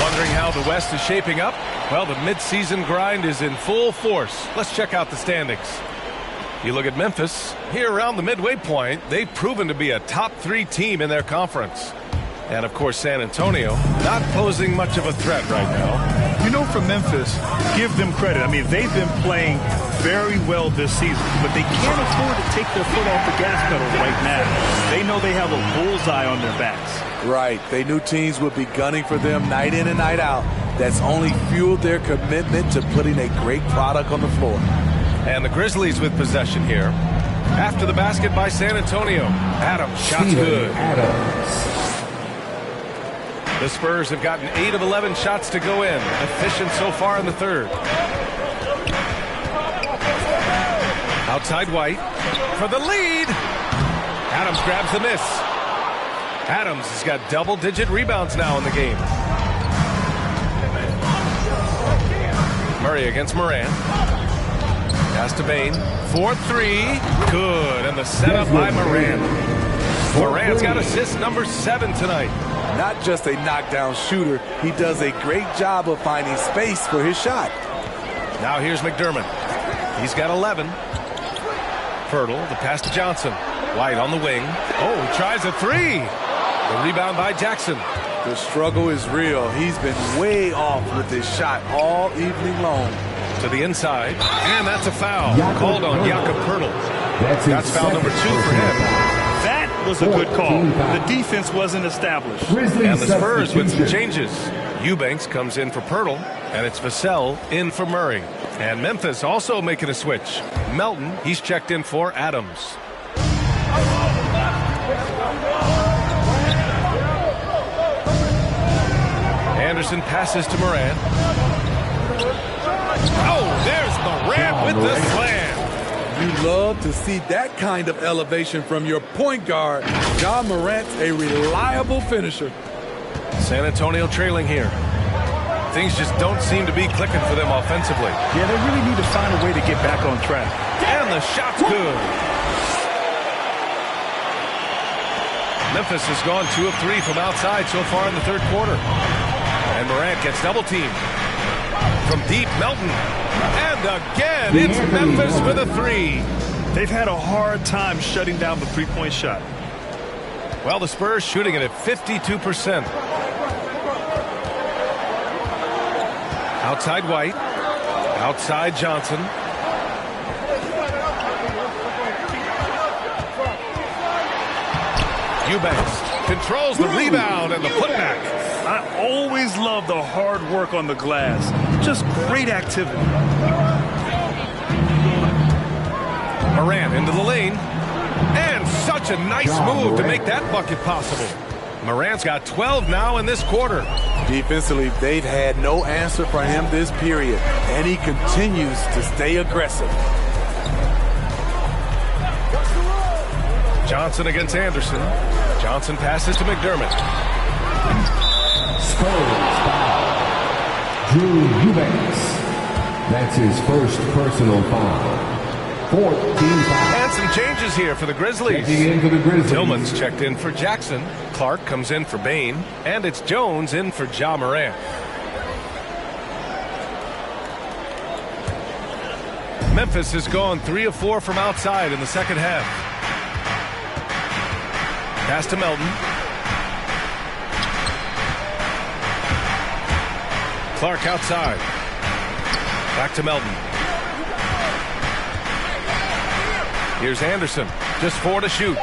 Wondering how the West is shaping up? Well, the midseason grind is in full force. Let's check out the standings. You look at Memphis, here around the midway point, they've proven to be a top 3 team in their conference. And, of course, San Antonio not posing much of a threat right now. You know, for Memphis, give them credit. I mean, they've been playing very well this season, but they can't afford to take their foot off the gas pedal right now. They know they have a bullseye on their backs. Right. They knew teams would be gunning for them night in and night out. That's only fueled their commitment to putting a great product on the floor. And the Grizzlies with possession here. After the basket by San Antonio. Adams, shot's good. The Spurs have gotten 8 of 11 shots to go in. Efficient so far in the third. Outside White for the lead. Adams grabs the miss. Adams has got double-digit rebounds now in the game. Murray against Morant. Pass to Bain. 4-3. Good. And the setup by Morant. Morant's got assist number 7 tonight. Not just a knockdown shooter, he does a great job of finding space for his shot. Now here's McDermott. He's got 11. Pirtle, the pass to Johnson. White on the wing. Oh, he tries a 3. The rebound by Jackson. The struggle is real. He's been way off with his shot all evening long. To the inside, and that's a foul. Called on Jakob Pirtle. That's foul number 2 for him. That was a good call. The defense wasn't established. And the Spurs with some changes. Eubanks comes in for Pirtle, and it's Vassell in for Murray. And Memphis also making a switch. Melton, he's checked in for Adams. Anderson passes to Morant. Oh, there's Morant with the slam. You love to see that kind of elevation from your point guard. John Morant's a reliable finisher. San Antonio trailing here. Things just don't seem to be clicking for them offensively. Yeah, they really need to find a way to get back on track. And the shot's good. Memphis has gone 2 of 3 from outside so far in the third quarter. And Morant gets double teamed. From deep, Melton. And again, it's Memphis with a 3. They've had a hard time shutting down the three-point shot. Well, the Spurs shooting it at 52%. Outside White. Outside Johnson. Eubanks controls the rebound and the putback. I always love the hard work on the glass. Just great activity. Morant into the lane. And such a nice move to make that bucket possible. Morant's got 12 now in this quarter. Defensively, they've had no answer for him this period, and he continues to stay aggressive. Johnson against Anderson. Johnson passes to McDermott. Spurs foul. Drew Eubanks. That's his first personal foul. 14 foul. And some changes here for the Grizzlies. Checking in for the Grizzlies. Tillman's checked in for Jackson. Clark comes in for Bain. And it's Jones in for Ja Morant. Memphis has gone 3 of 4 from outside in the second half. Pass to Melton. Clark outside. Back to Melton. Here's Anderson. Just 4 to shoot.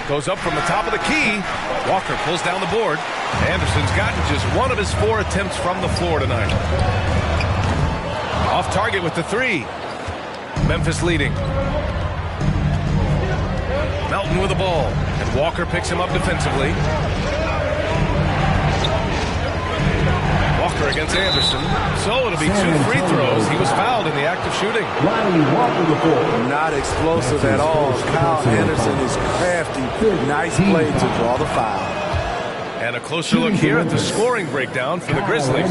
Goes up from the top of the key. Walker pulls down the board. Anderson's gotten just 1 of his 4 attempts from the floor tonight. Off target with the 3. Memphis leading. Melton with the ball. And Walker picks him up defensively. Walker against Anderson. So it'll be 2 free throws. He was fouled in the act of shooting. Not explosive at all. Kyle Anderson is crafty. Nice play to draw the foul. And a closer look here at the scoring breakdown for the Grizzlies.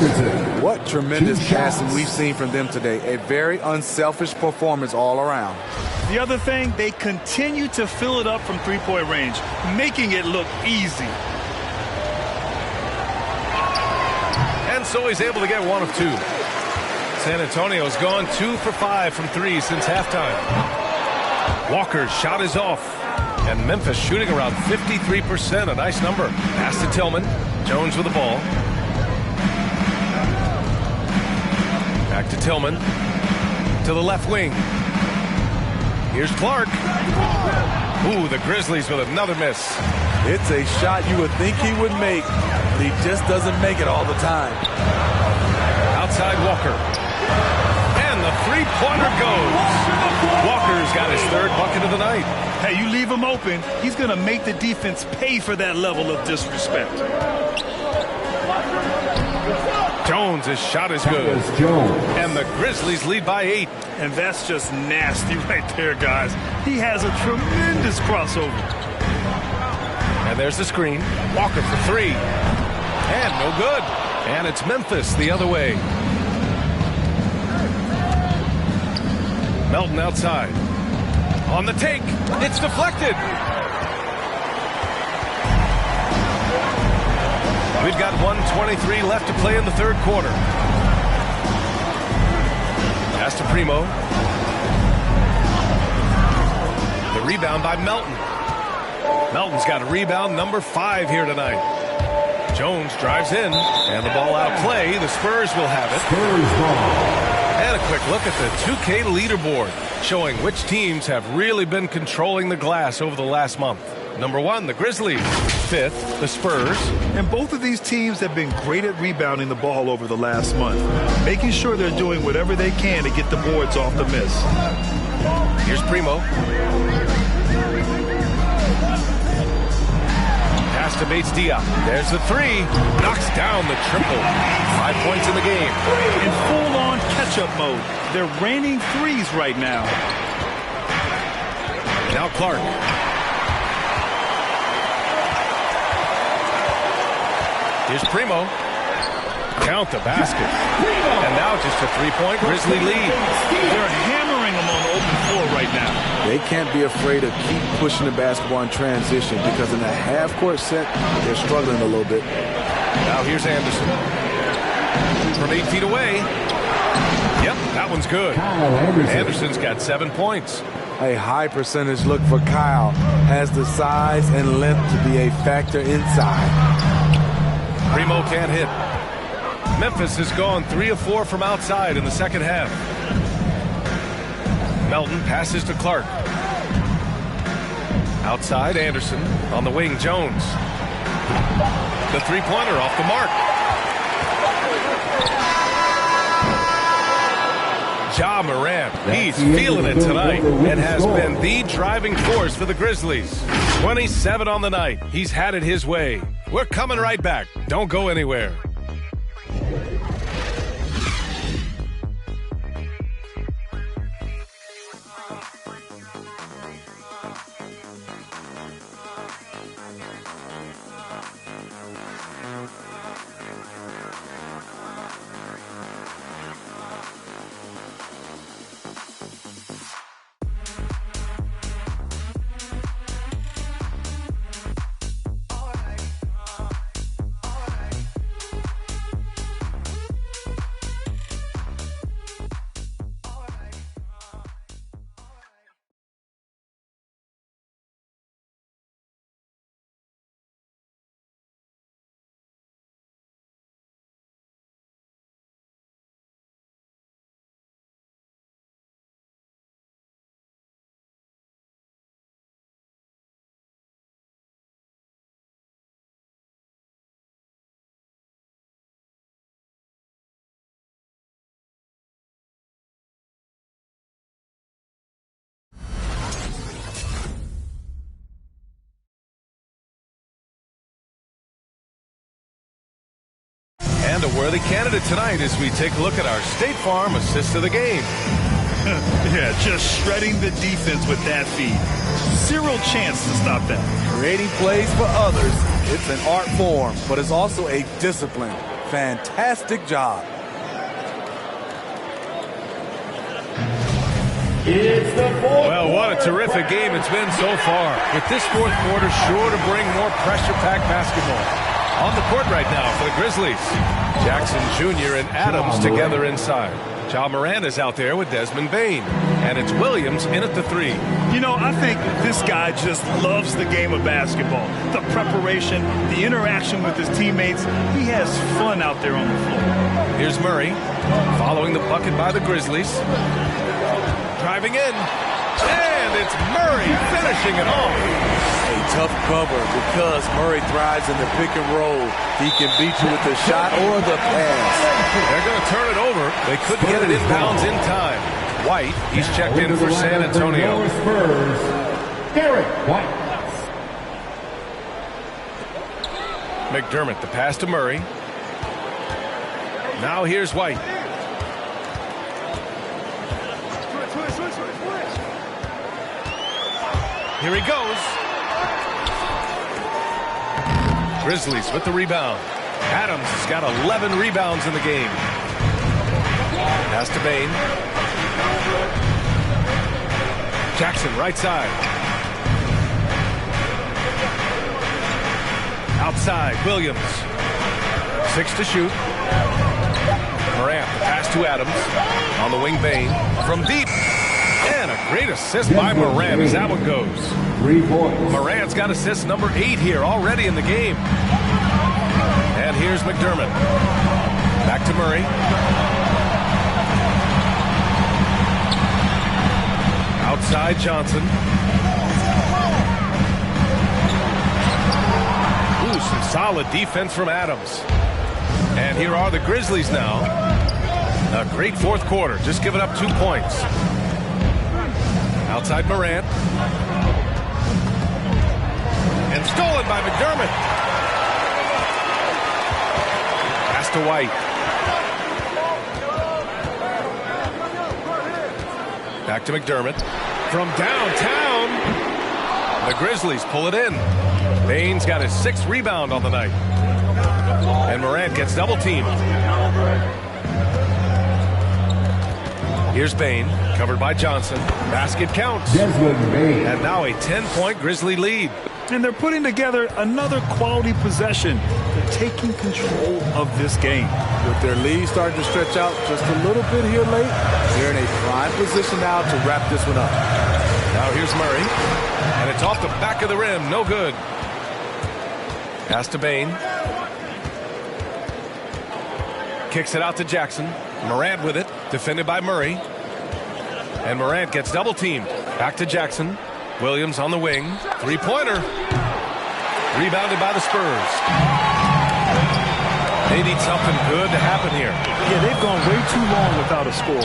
What tremendous passing we've seen from them today. A very unselfish performance all around. The other thing, they continue to fill it up from three-point range, making it look easy. And so he's able to get 1 of 2. San Antonio's gone 2 for 5 from 3 since halftime. Walker's shot is off. And Memphis shooting around 53%, a nice number. Pass to Tillman. Jones with the ball. Back to Tillman. To the left wing. Here's Clark. Ooh, the Grizzlies with another miss. It's a shot you would think he would make, but he just doesn't make it all the time. Outside Walker. And the three-pointer goes. Walker's got his 3rd bucket of the night. Hey, you leave him open, he's going to make the defense pay for that level of disrespect. Jones' shot is good. And the Grizzlies lead by 8. And that's just nasty right there, guys. He has a tremendous crossover. And there's the screen. Walker for 3. And no good. And it's Memphis the other way. Melton outside. On the take. It's deflected. We've got 1:23 left to play in the 3rd quarter. Pass to Primo. The rebound by Melton. Melton's got a rebound number 5 here tonight. Jones drives in, and the ball out of play. The Spurs will have it. And a quick look at the 2K leaderboard, showing which teams have really been controlling the glass over the last month. Number 1, the Grizzlies. 5th, the Spurs. And both of these teams have been great at rebounding the ball over the last month, making sure they're doing whatever they can to get the boards off the miss. Here's Primo. Pass to Bates-Diop. There's the 3. Knocks down the triple. 5 points in the game. In full-on catch-up mode. They're raining threes right now. Now Clark. Here's Primo. Count the basket. And now just a 3-point Grizzly lead. They're hammering them on the open floor right now. They can't be afraid to keep pushing the basketball in transition, because in a half-court set, they're struggling a little bit. Now here's Anderson. From 8 feet away. Yep, that one's good. Anderson's got 7 points. A high percentage look for Kyle. Has the size and length to be a factor inside. Primo can't hit. Memphis has gone 3 of 4 from outside in the second half. Melton passes to Clark. Outside, Anderson. On the wing, Jones. The three-pointer off the mark. Ja Morant, he's feeling it tonight and has been the driving force for the Grizzlies. 27 on the night. He's had it his way. We're coming right back. Don't go anywhere. And a worthy candidate tonight as we take a look at our State Farm assist of the game. Yeah, just shredding the defense with that feed. Zero chance to stop that. Creating plays for others. It's an art form, but it's also a discipline. Fantastic job. Well, what a terrific game it's been so far. With this fourth quarter sure to bring more pressure-packed basketball. On the court right now for the Grizzlies. Jackson Jr. and Adams together inside. Ja Morant is out there with Desmond Bane. And it's Williams in at the three. You know, I think this guy just loves the game of basketball. The preparation, the interaction with his teammates. He has fun out there on the floor. Here's Murray following the bucket by the Grizzlies. Driving in. And it's Murray finishing it off. A tough cover because Murray thrives in the pick and roll. He can beat you with the shot or the pass. They're going to turn it over. They couldn't get it inbounds in time. White, he's checked in for San Antonio. White. McDermott, the pass to Murray. Now here's White. Here he goes. Grizzlies with the rebound. Adams has got 11 rebounds in the game. Pass to Bane. Jackson right side. Outside, Williams. 6 to shoot. Morant, pass to Adams. On the wing, Bane. From deep. And a great assist by Morant as that one goes. 3 points. Morant's got assist number 8 here already in the game. And here's McDermott. Back to Murray. Outside Johnson. Ooh, some solid defense from Adams. And here are the Grizzlies now. A great fourth quarter, just giving up 2 points. Outside Morant. And stolen by McDermott. Pass to White. Back to McDermott. From downtown. The Grizzlies pull it in. Bane's got his 6th rebound on the night. And Morant gets double teamed. Here's Bane, covered by Johnson. Basket counts. And now a 10-point Grizzly lead. And they're putting together another quality possession. They're taking control of this game. With their lead starting to stretch out just a little bit here late, they're in a prime position now to wrap this one up. Now here's Murray. And it's off the back of the rim. No good. Pass to Bane. Kicks it out to Jackson. Morant with it. Defended by Murray. And Morant gets double teamed. Back to Jackson. Williams on the wing. 3-pointer. Rebounded by the Spurs. They need something good to happen here. Yeah, they've gone way too long without a score.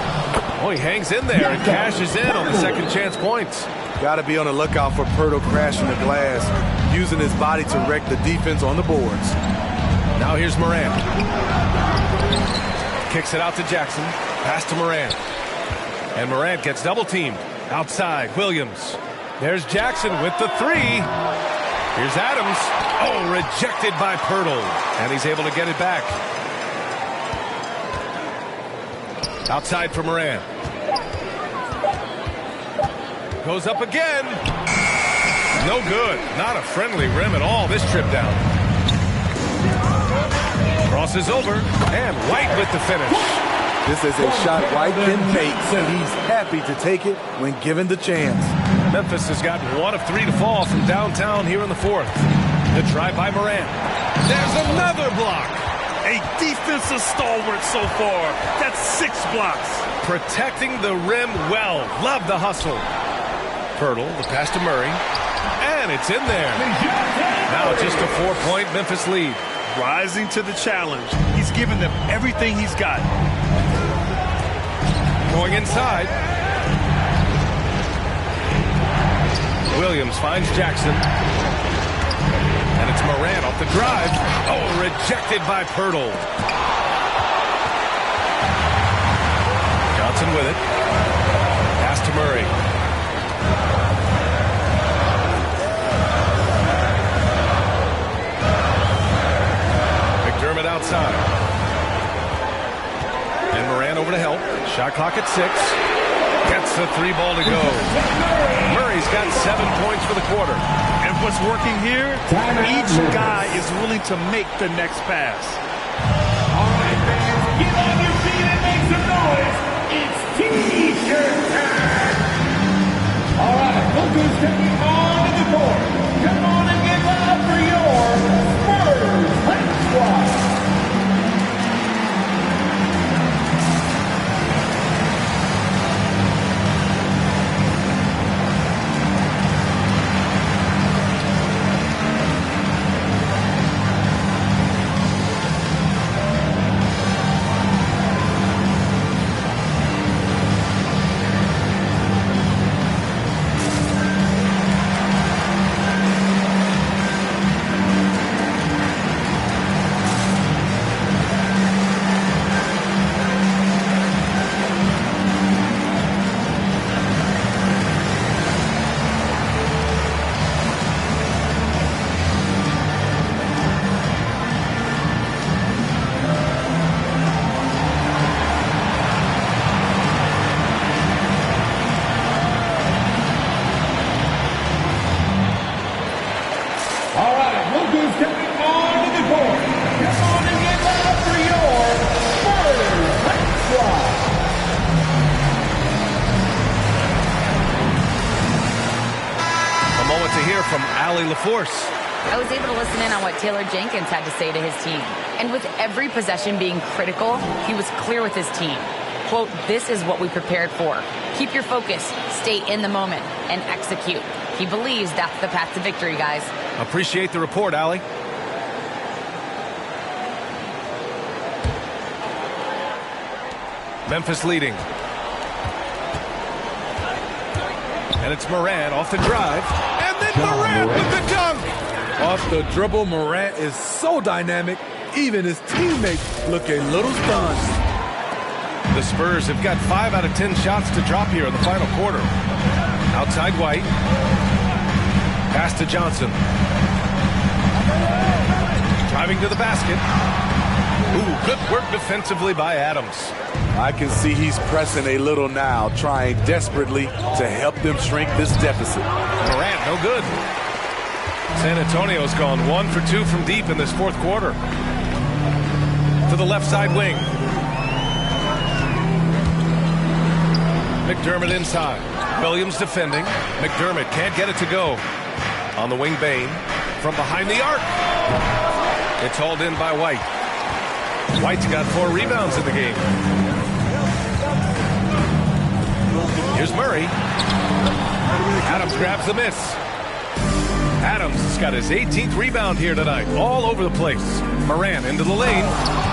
Oh, he hangs in there and cashes in on the second chance points. Got to be on the lookout for Pirtle crashing the glass, using his body to wreck the defense on the boards. Now here's Moran. Kicks it out to Jackson. Pass to Moran. And Moran gets double-teamed. Outside, Williams. There's Jackson with the three. Here's Adams. Oh, rejected by Pirtle. And he's able to get it back. Outside for Moran. Goes up again. No good. Not a friendly rim at all this trip down. Crosses over. And White with the finish. This is a shot White can make. He's happy to take it when given the chance. Memphis has gotten 1 of 3 to fall from downtown here in the fourth. The drive by Moran. There's another block. A defensive stalwart so far. That's 6 blocks. Protecting the rim well. Love the hustle. Pirtle, the pass to Murray. And it's in there. Now just a 4-point Memphis lead. Rising to the challenge. He's given them everything he's got. Going inside. Williams finds Jackson. And it's Moran off the drive. Oh, rejected by Pirtle. Johnson with it. Pass to Murray. McDermott outside. And Moran over to help. Shot clock at 6. Gets the 3 ball to go. Murray's got 7 points for the quarter. And what's working here, each guy is willing to make the next pass. All right, fans, get on your feet and make some noise. It's T-shirt time. All right, look who's stepping onto the court. Come on and get loud for your Spurs Hype Squad. I was able to listen in on what Taylor Jenkins had to say to his team. And with every possession being critical, he was clear with his team. Quote, "This is what we prepared for. Keep your focus, stay in the moment, and execute." He believes that's the path to victory, guys. Appreciate the report, Allie. Memphis leading. And it's Morant off the drive. And then Morant with the dunk. Off the dribble, Morant is so dynamic, even his teammates look a little stunned. The Spurs have got 5 out of 10 shots to drop here in the final quarter. Outside White. Pass to Johnson. Driving to the basket. Ooh, good work defensively by Adams. I can see he's pressing a little now, trying desperately to help them shrink this deficit. Morant, no good. San Antonio's gone 1 for 2 from deep in this fourth quarter. To the left side wing. McDermott inside. Williams defending. McDermott can't get it to go. On the wing, Bain. From behind the arc. It's hauled in by White. White's got 4 rebounds in the game. Here's Murray. Adams grabs the miss. Adams has got his 18th rebound here tonight, all over the place. Morant into the lane.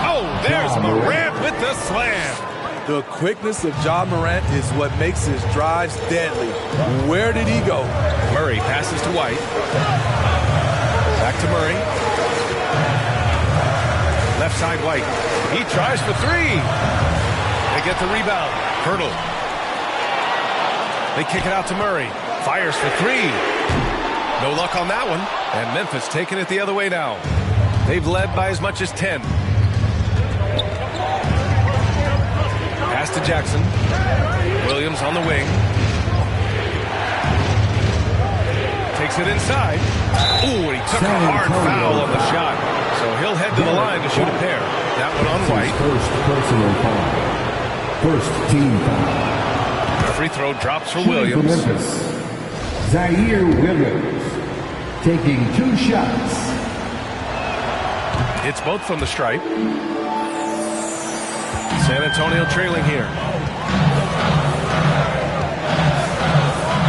Oh, there's Morant with the slam. The quickness of Ja Morant is what makes his drives deadly. Where did he go? Murray passes to White. Back to Murray. Left side White. He tries for three. They get the rebound. Hurdle. They kick it out to Murray. Fires for three. No luck on that one. And Memphis taking it the other way now. They've led by as much as 10. Pass to Jackson. Williams on the wing. Takes it inside. Ooh, and he took a hard foul on the shot. So he'll head to the line to shoot a pair. That one on White. First personal foul. First team foul. Free throw drops for Williams. Zaire Williams taking 2 shots. It's both from the stripe. San Antonio trailing here.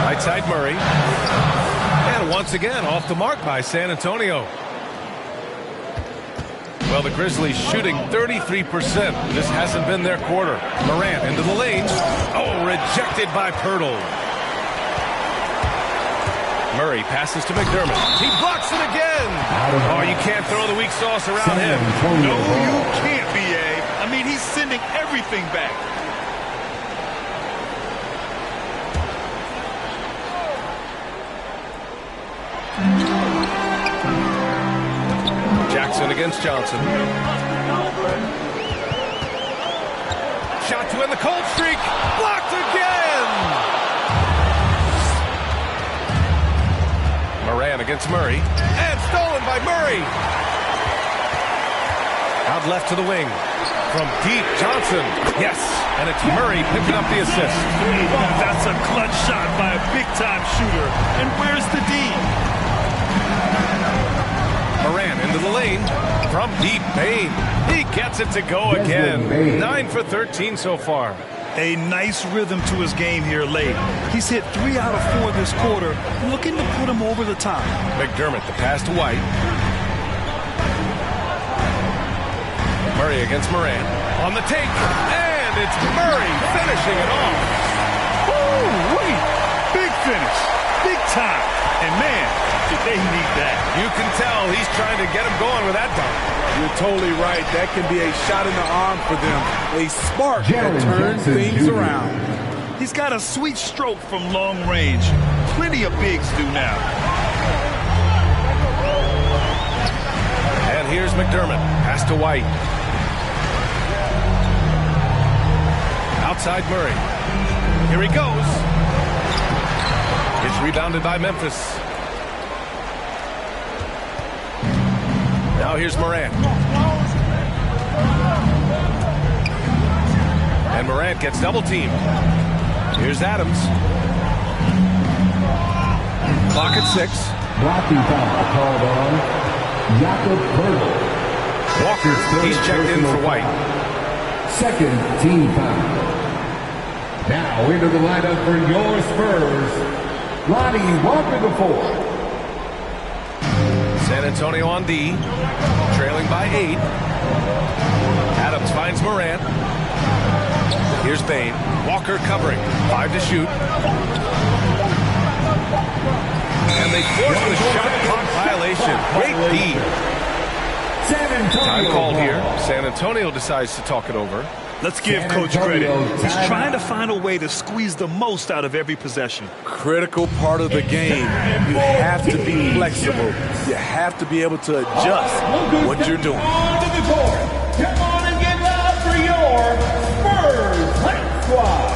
Right side Murray. And once again off the mark by San Antonio. Well, the Grizzlies shooting 33%. This hasn't been their quarter. Morant into the lane. Oh, rejected by Pirtle. Murray passes to McDermott. He blocks it again. Oh, you can't throw the weak sauce around him. No, you can't, B.A. I mean, he's sending everything back. Jackson against Johnson. Shot to end the cold streak. Blocked again. Morant against Murray. And stolen by Murray. Out left to the wing. From deep, Johnson. Yes. And it's Murray picking up the assist. That's a clutch shot by a big-time shooter. And where's the D? Morant into the lane from deep. Payne. He gets it to go again. 9 for 13 so far. A nice rhythm to his game here late. He's hit 3 out of 4 this quarter, looking to put him over the top. McDermott, the pass to White. Murray against Morant. On the take. And it's Murray finishing it off. Woo-wee. Big finish. Big time. And man, did they need that. You can tell he's trying to get him going with that dunk. You're totally right. That can be a shot in the arm for them. A spark that turns things around. He's got a sweet stroke from long range. Plenty of bigs do now. And here's McDermott. Pass to White. Outside Murray. Here he goes. It's rebounded by Memphis. Now here's Morant. And Morant gets double teamed. Here's Adams. Clock at 6. Blocking foul called on Jakob Pirtle. Walker, he's checked in for White. Second team foul. Now into the lineup for your Spurs, Lonnie Walker the 4th. San Antonio on D, trailing by 8. Adams finds Morant. Here's Bane. Walker covering. 5 to shoot. And they force the shot clock violation. Great D. Time called here. San Antonio decides to talk it over. Let's give Coach credit. He's trying to find a way to squeeze the most out of every possession. Critical part of the game. You have to be flexible. You have to be able to adjust what you're doing. On to the court. Come on and get loud for your Spurs Hype Squad.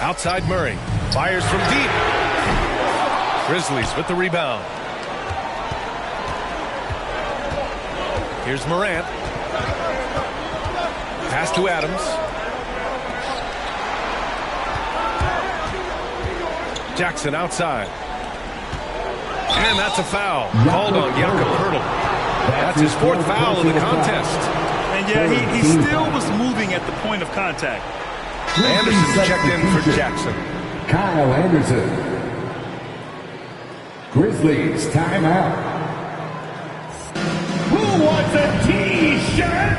Outside Murray. Fires from deep. Grizzlies with the rebound. Here's Morant. Pass to Adams. Jackson outside. And that's a foul. Called on Jakob Poeltl. That's his fourth foul in the contest. And yeah, he still was moving at the point of contact. Anderson checked in for Jackson. Kyle Anderson. Grizzlies timeout. Who wants a T-shirt?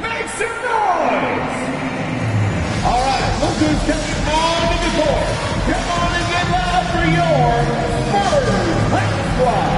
Make some noise! All right, look who's coming on to the court. Come on and get loud for your Spurs High Squad.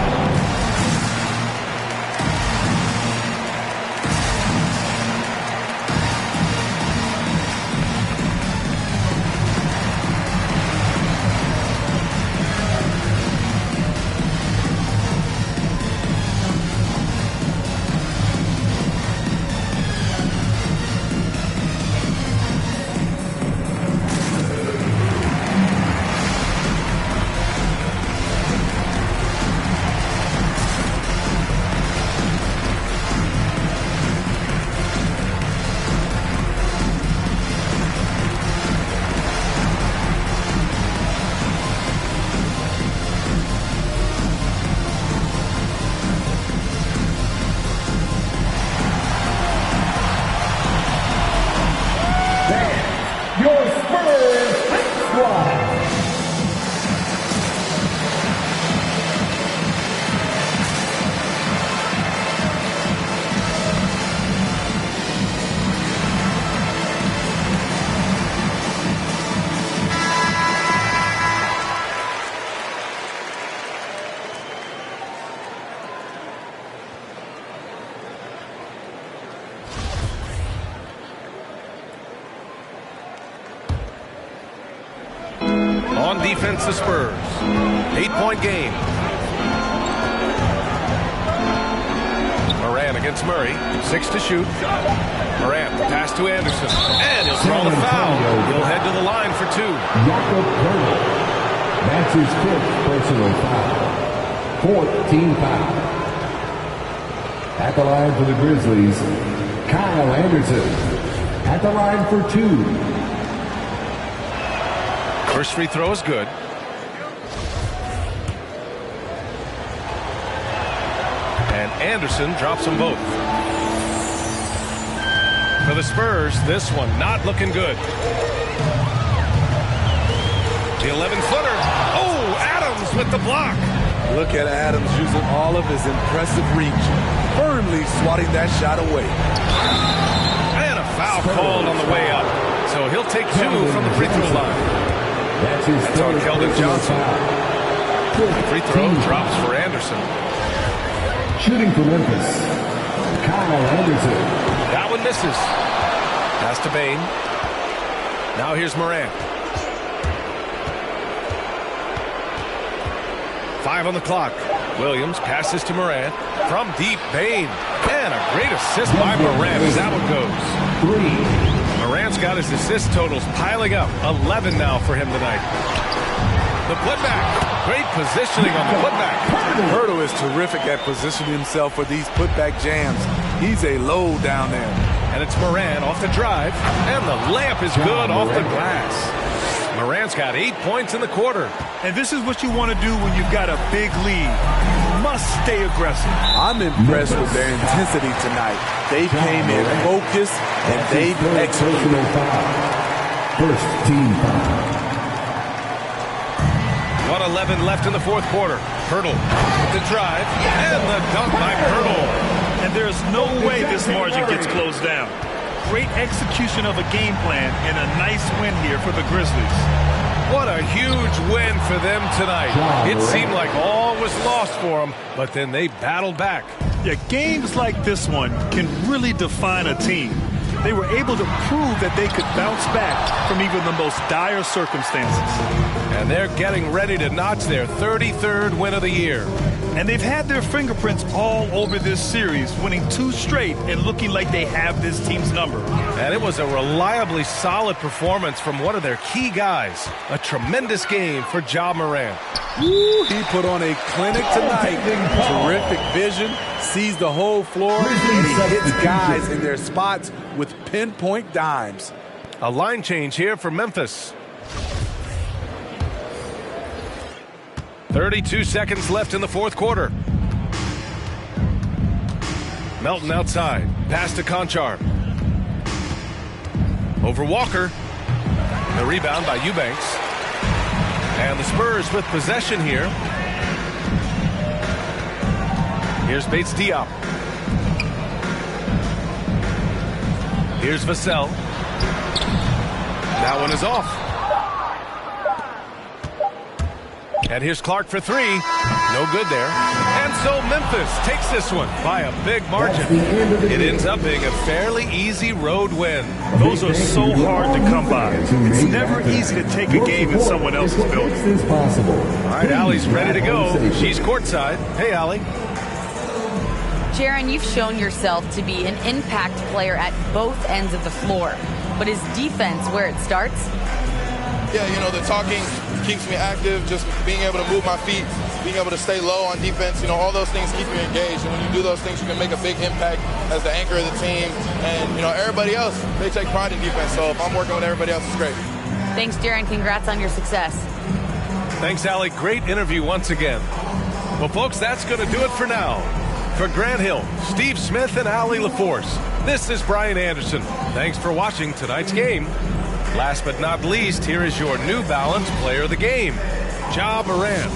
On defense, the Spurs. 8-point game. Morant against Murray. 6 to shoot. Morant, pass to Anderson. And he'll throw the foul. He'll head to the line for 2. Jakob Poeltl. That's his 5th personal foul. 4th team foul. At the line for the Grizzlies, Kyle Anderson. At the line for 2. First free throw is good. And Anderson drops them both. For the Spurs, this one not looking good. The 11-footer. Oh, Adams with the block. Look at Adams using all of his impressive reach, firmly swatting that shot away. And a foul called on the way up. So he'll take 2 from the free throw line. That's on Keldon Johnson. Free throw drops for Anderson. Shooting for Memphis, Kyle Anderson. That one misses. Pass to Bain. Now here's Morant. 5 on the clock. Williams passes to Morant. From deep, Bain. And a great assist by Morant as that one goes. 3. Morant's got his assist totals piling up. 11 now for him tonight. The putback. Great positioning on the putback. Poeltl is terrific at positioning himself for these putback jams. He's a load down there. And it's Morant off the drive. And the layup is good off the glass. Morant's got 8 points in the quarter. And this is what you want to do when you've got a big lead. You must stay aggressive. I'm impressed with their intensity tonight. They came in focused and they executed. First team foul. 1:11 left in the fourth quarter. Poeltl with the drive and the dunk by Poeltl. And there's no way this margin gets closed down. Great execution of a game plan and a nice win here for the Grizzlies. What a huge win for them tonight. It seemed like all was lost for them, but then they battled back. Yeah, games like this one can really define a team. they were able to prove that they could bounce back from even the most dire circumstances. And they're getting ready to notch their 33rd win of the year. And they've had their fingerprints all over this series, winning 2 straight and looking like they have this team's number. And it was a reliably solid performance from one of their key guys. A tremendous game for Ja Morant. Woo, he put on a clinic tonight. Terrific vision, sees the whole floor, and he hits guys in their spots with pinpoint dimes. A line change here for Memphis. 32 seconds left in the fourth quarter. Melton outside. Pass to Conchar. Over Walker. The rebound by Eubanks. And the Spurs with possession here. Here's Bates Diop. Here's Vassell. That one is off. And here's Clark for 3. No good there. And so Memphis takes this one by a big margin. It ends up being a fairly easy road win. Those are so hard to come by. It's never easy to take a game in someone else's building. All right, Allie's ready to go. She's courtside. Hey, Allie. Jaron, you've shown yourself to be an impact player at both ends of the floor. But is defense where it starts? Yeah, you know, the talking keeps me active, just being able to move my feet, being able to stay low on defense, you know, all those things keep you engaged. And when you do those things, you can make a big impact as the anchor of the team. And, you know, everybody else, they take pride in defense. So if I'm working with everybody else, it's great. Thanks, Jaron. Congrats on your success. Thanks, Allie. Great interview once again. Well, folks, that's going to do it for now. For Grant Hill, Steve Smith, and Allie LaForce, this is Brian Anderson. Thanks for watching tonight's game. Last but not least, here is your New Balance player of the game, Ja Morant.